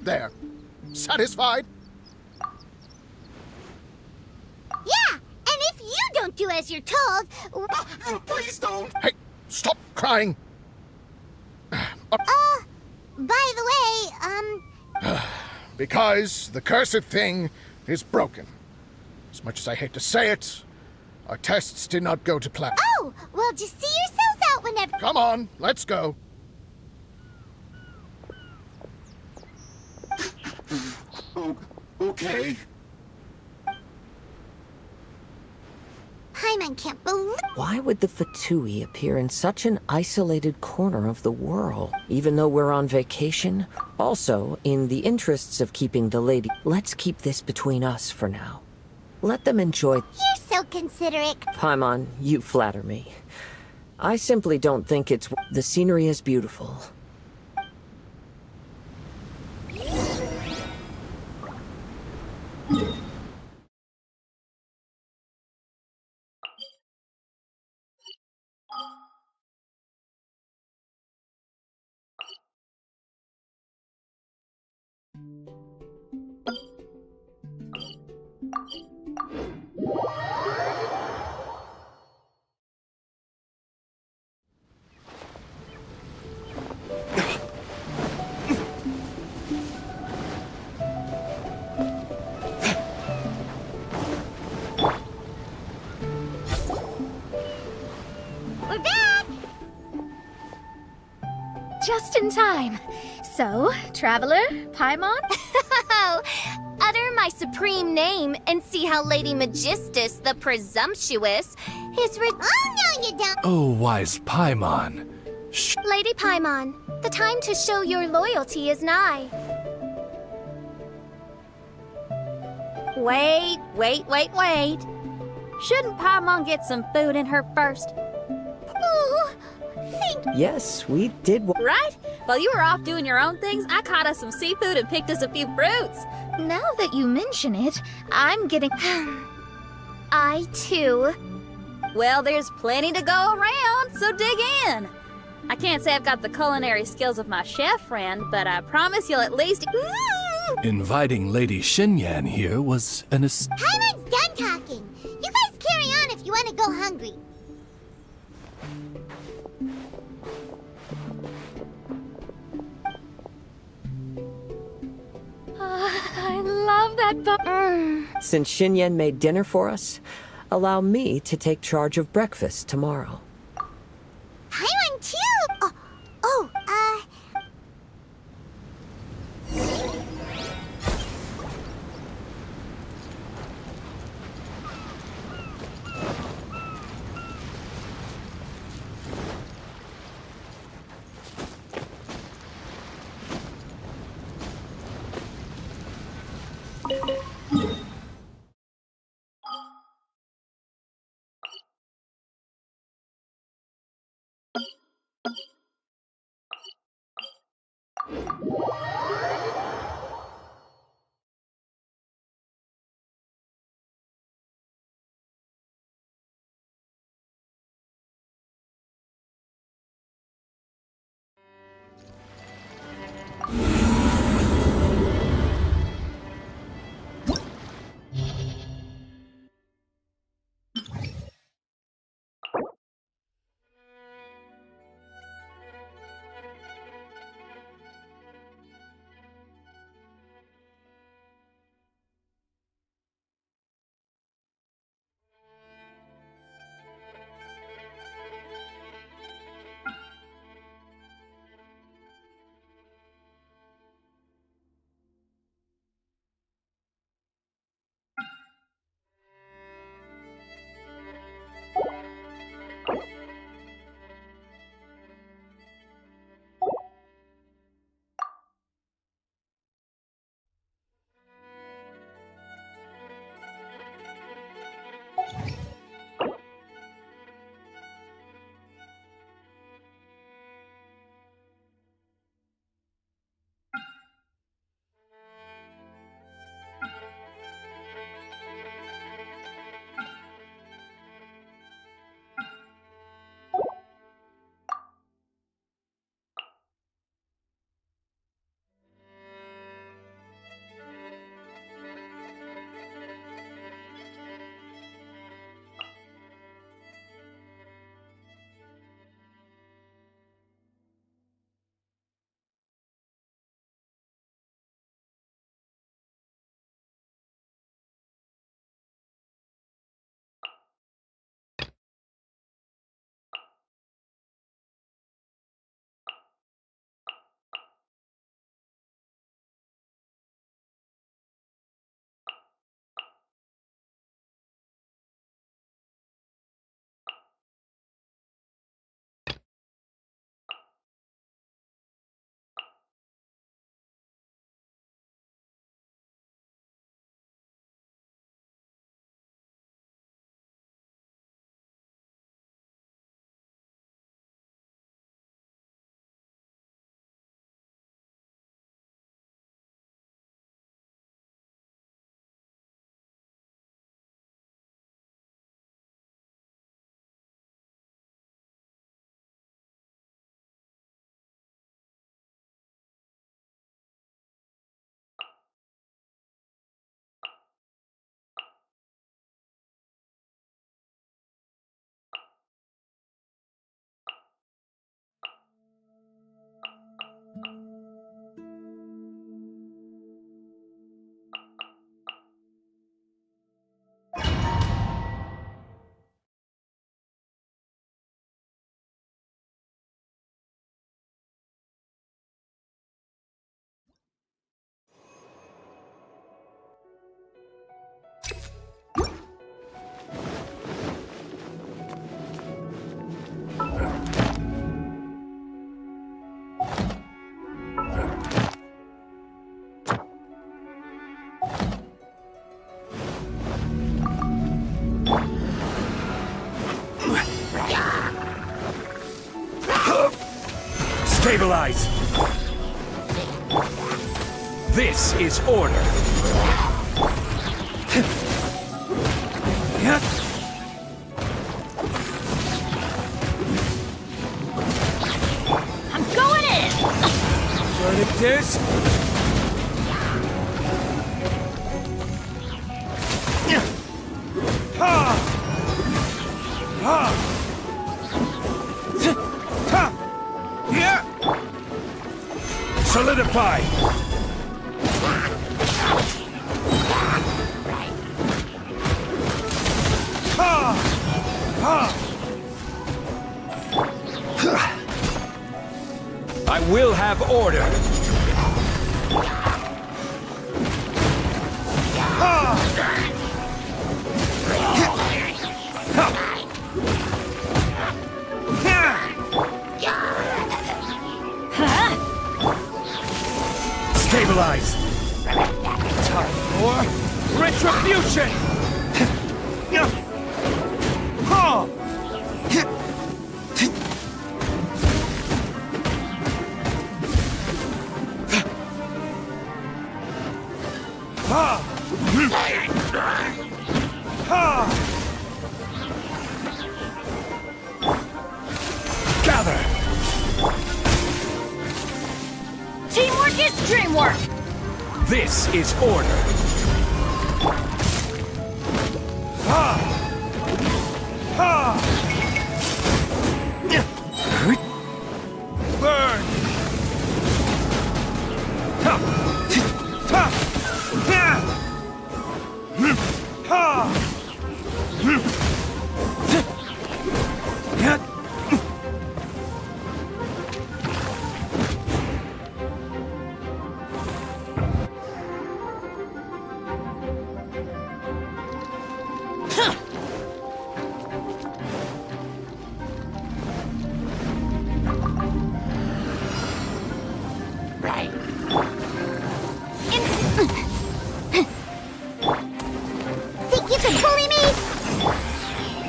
There. Satisfied? Yeah, and if do as you're told. Please don't. Hey, stop crying. By the way, Because the cursed thing is broken. As much as I hate to say it, our tests did not go to plan. Oh, well, just see yourselves out whenever. Come on, let's go. Okay. Paimon can't believe. Why would the Fatui appear in such an isolated corner of the world, even though we're on vacation? Also, in the interests of keeping the lady, let's keep this between us for now. Let them enjoy. You're so considerate. Paimon, you flatter me. I simply don't think it's. The scenery is beautiful. We're back! Just in time. So, Traveler, Paimon? Utter my supreme name and see how Lady Magistus the Presumptuous is Oh, no, you don't! Oh, wise Paimon. Lady Paimon, the time to show your loyalty is nigh. Wait. Shouldn't Paimon get some food in her first? Oh, thank Yes, we did. Right? While you were off doing your own things, I caught us some seafood and picked us a few fruits. Now that you mention it, I'm getting... I, too. Well, there's plenty to go around, so dig in. I can't say I've got the culinary skills of my chef friend, but I promise you'll at least... Inviting Lady Xinyan here was an Paimon's done talking. You guys carry on if you want to go hungry. I love that Since Xinyan made dinner for us, allow me to take charge of breakfast tomorrow. Paimon, too! Stabilize! This is order! I'm going in! Turnip this! Solidify! I will have order! Stabilize! Time for retribution! Gather! Teamwork is dreamwork! This is order! Burn! Think you can bully me?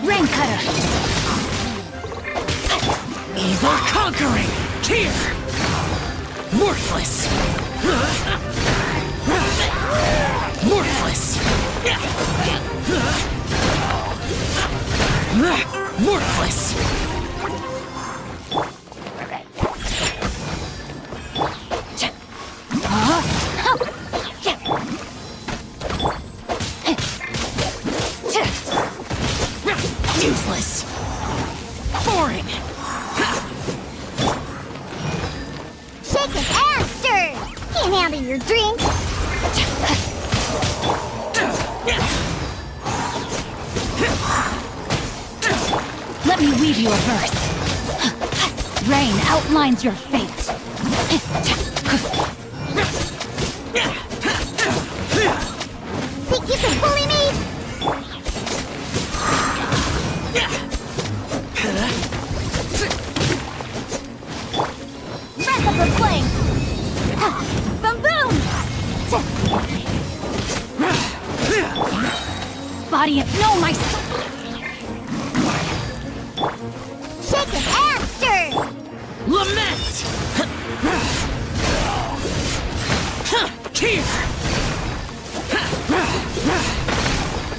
Rain cutter! Evil conquering! Here! Worthless! Worthless! Worthless! Useless! Boring! Shaken and stirred! Can't handle your drink! Let me weave you a verse. Rain outlines your fate. Think you can bully me? Breath of the flame! Boom boom! Body of no, my Shaken and stirred! Lament! Here!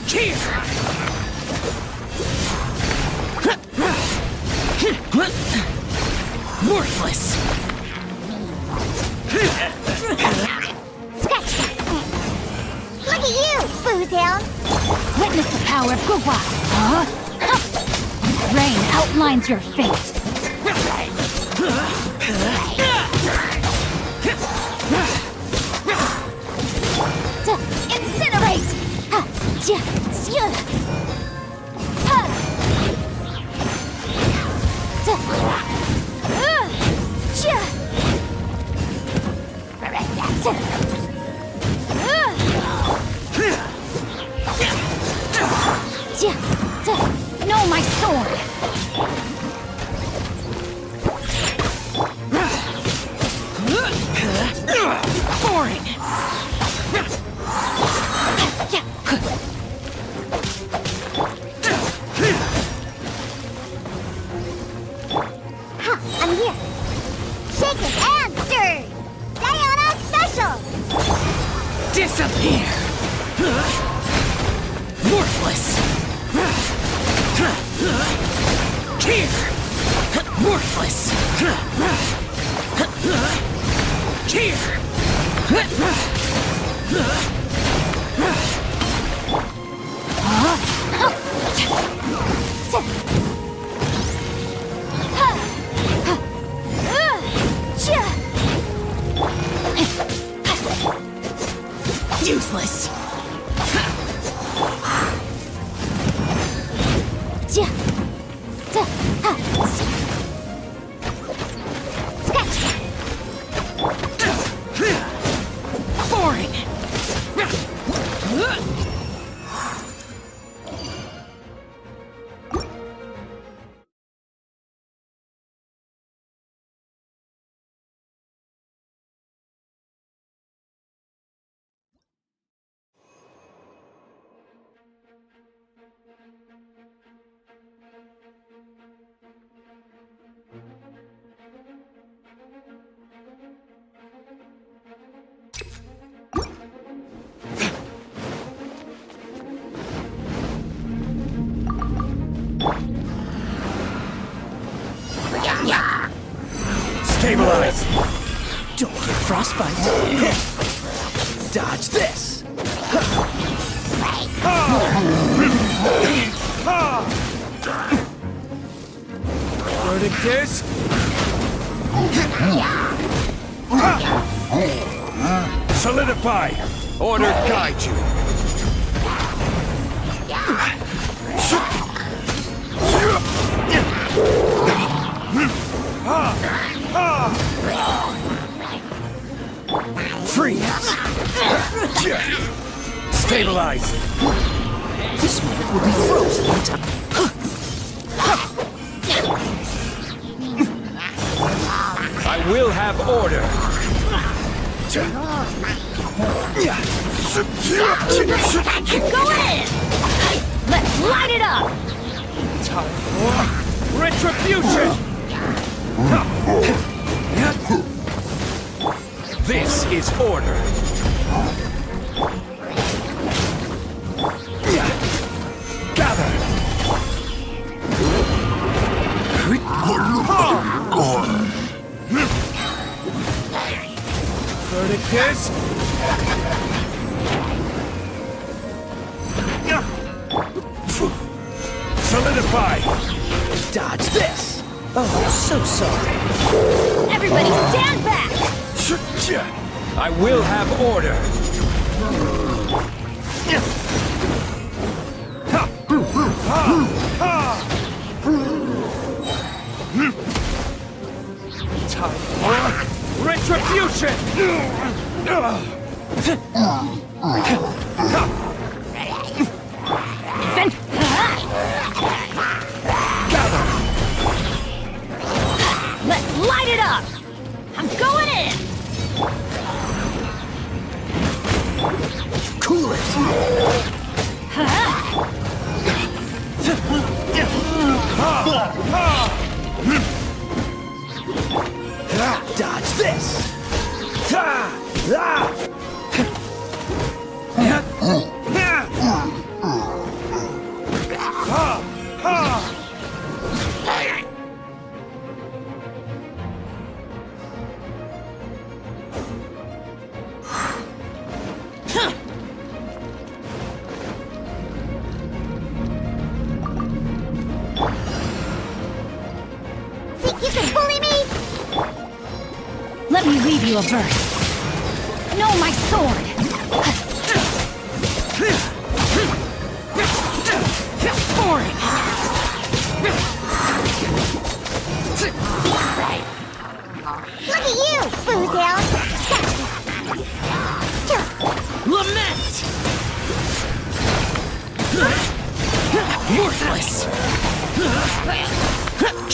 Here! Worthless! Scratch that! Look at you, Boozhound! Witness the power of Gugwa! Huh? Rain outlines your fate. Incinerate! No, my sword! Boring! I'm here! Shake Worthless! Useless! Boring! Stabilize! Don't get frostbite. Dodge this. Verdict is... Solidify! Order guide you! Freeze. Stabilize! This moment will be frozen in time. I will have order! Go in! Let's light it up! Time for retribution! This is order! Gather! Verdict is... Solidify! Dodge this. Oh, so sorry. Everybody stand back! I will have order! Time for retribution! Let's light it up! I'm going in! Cool it. Dodge this. Think you can bully me? Let me weave you a verse. No, my sword! Boring! Look at you, Boozle! Lament! Worthless!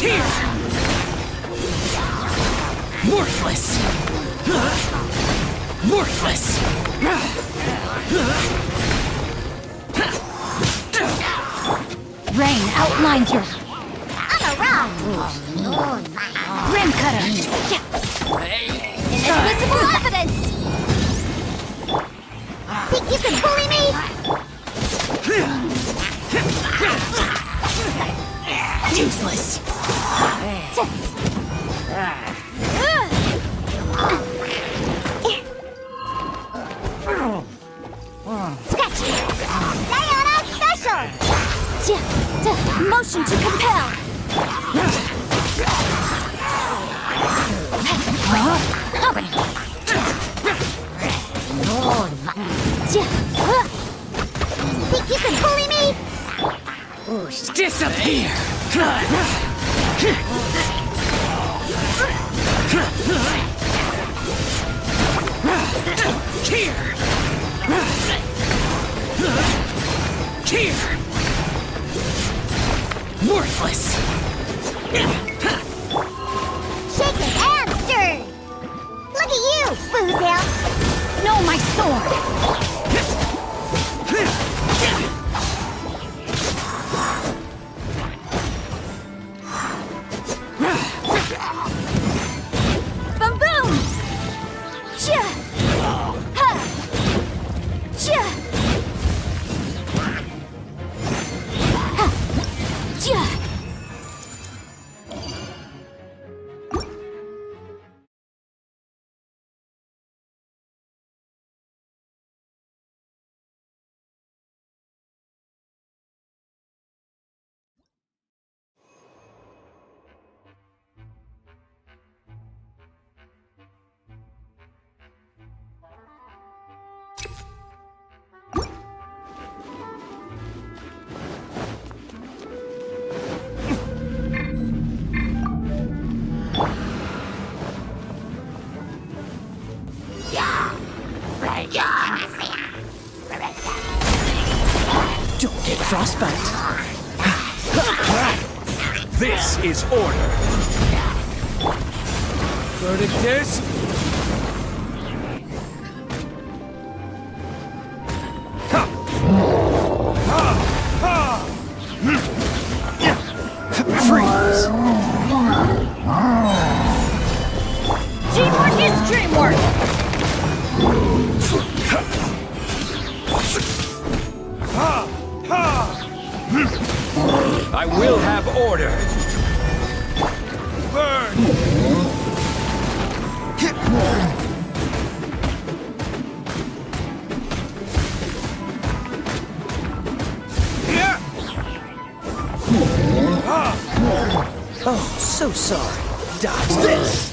Here! Worthless! Worthless! Rain outlines your I'm a rock! rim cutter! Invisible evidence! Think you can bully me? Useless! Scratch! Diana Special! Motion to compel. Think you can bully me? Disappear! Here! Here! Worthless! Shaken and stirred! Look at you, Foozale! No, my sword. Boom boom! Chia! Ha! Chia! Ha! Chia! Don't get frostbite. This is order. Verdict is... Freeze! Teamwork is dreamwork! I will have order. Burn! Oh, so sorry. Dodge this!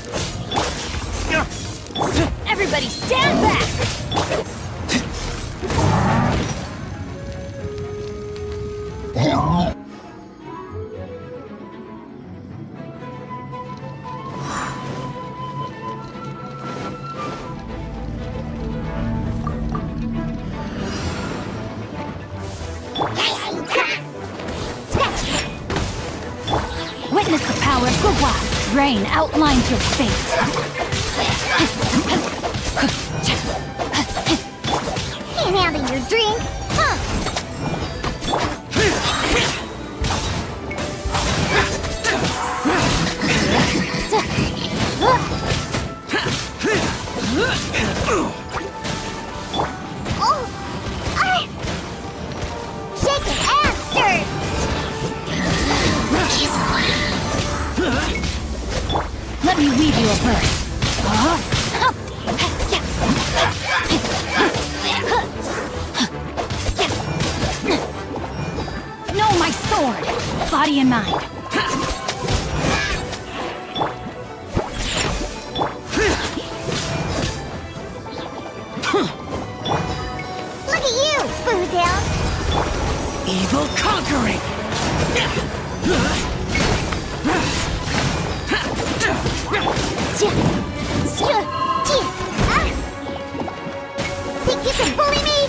Everybody stand back! Witness the power of Gugwa. Rain outlines your fate. Can't handle your drink, huh? Oh, shaken and stirred. Let me weave you a verse. No, my sword! Body and mind. Look at you, Foozale. Evil conquering! Think you can bully me?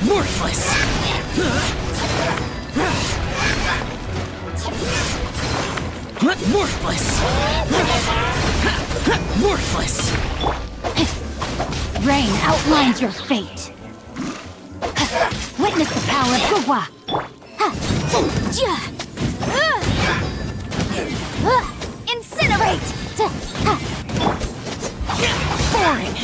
Worthless! Worthless! Worthless! Rain outlines your fate. Witness the power of Gugwa. Incinerate! Boring!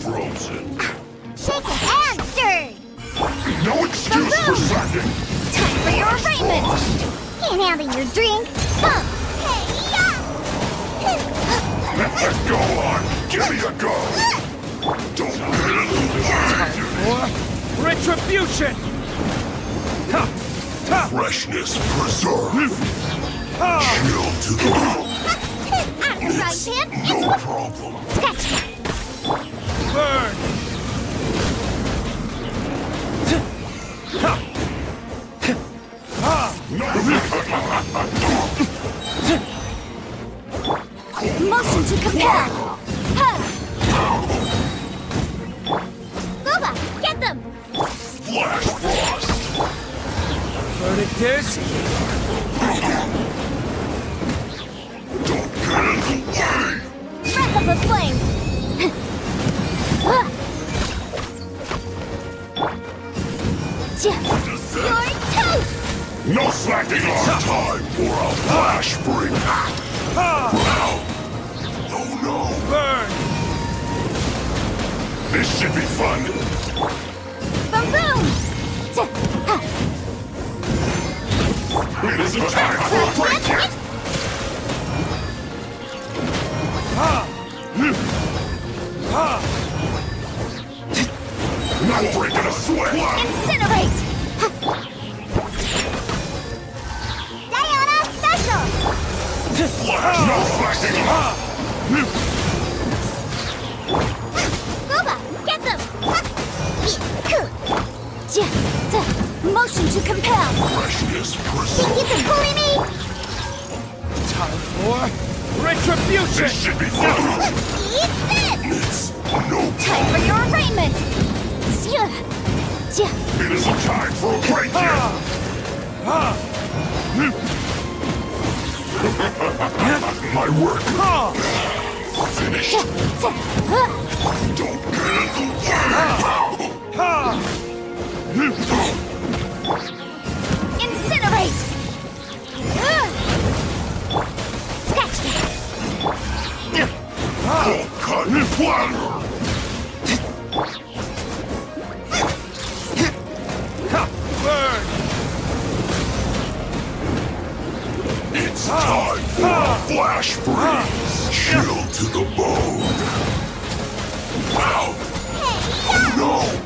Frozen. Shaken and stirred! No excuse for slacking! Time for your arraignment! Can't handle your drink? Bump! Go on! Give me a go! Don't Retribution! Freshness preserved! Chill to the bone! Out of the frying pan, No into the problem! scratch! Burn! Motion to compel! Ha! Booba, get them! Flash Frost! Verdict is... Don't get in the way! Breath of the flame! You're toast! No slacking off time for a flash freak! Oh no! Burn! This should be fun! Boom boom! It isn't time for a break yet! No breaking a sweat! Incinerate! Diana Special! Flash! No slacking off! Booba, get them! Motion to compel! Freshness Think pursuit! you can bully me? Time for retribution! This should be fun! Eat this! It's no Time for your arraignment! It isn't time for a break yet! My work finished! Don't get in the way! Incinerate! Scratch that! Full cut and platter! Burn! It's time for a flash freeze! Chill to the bone! Ow! Hey, No!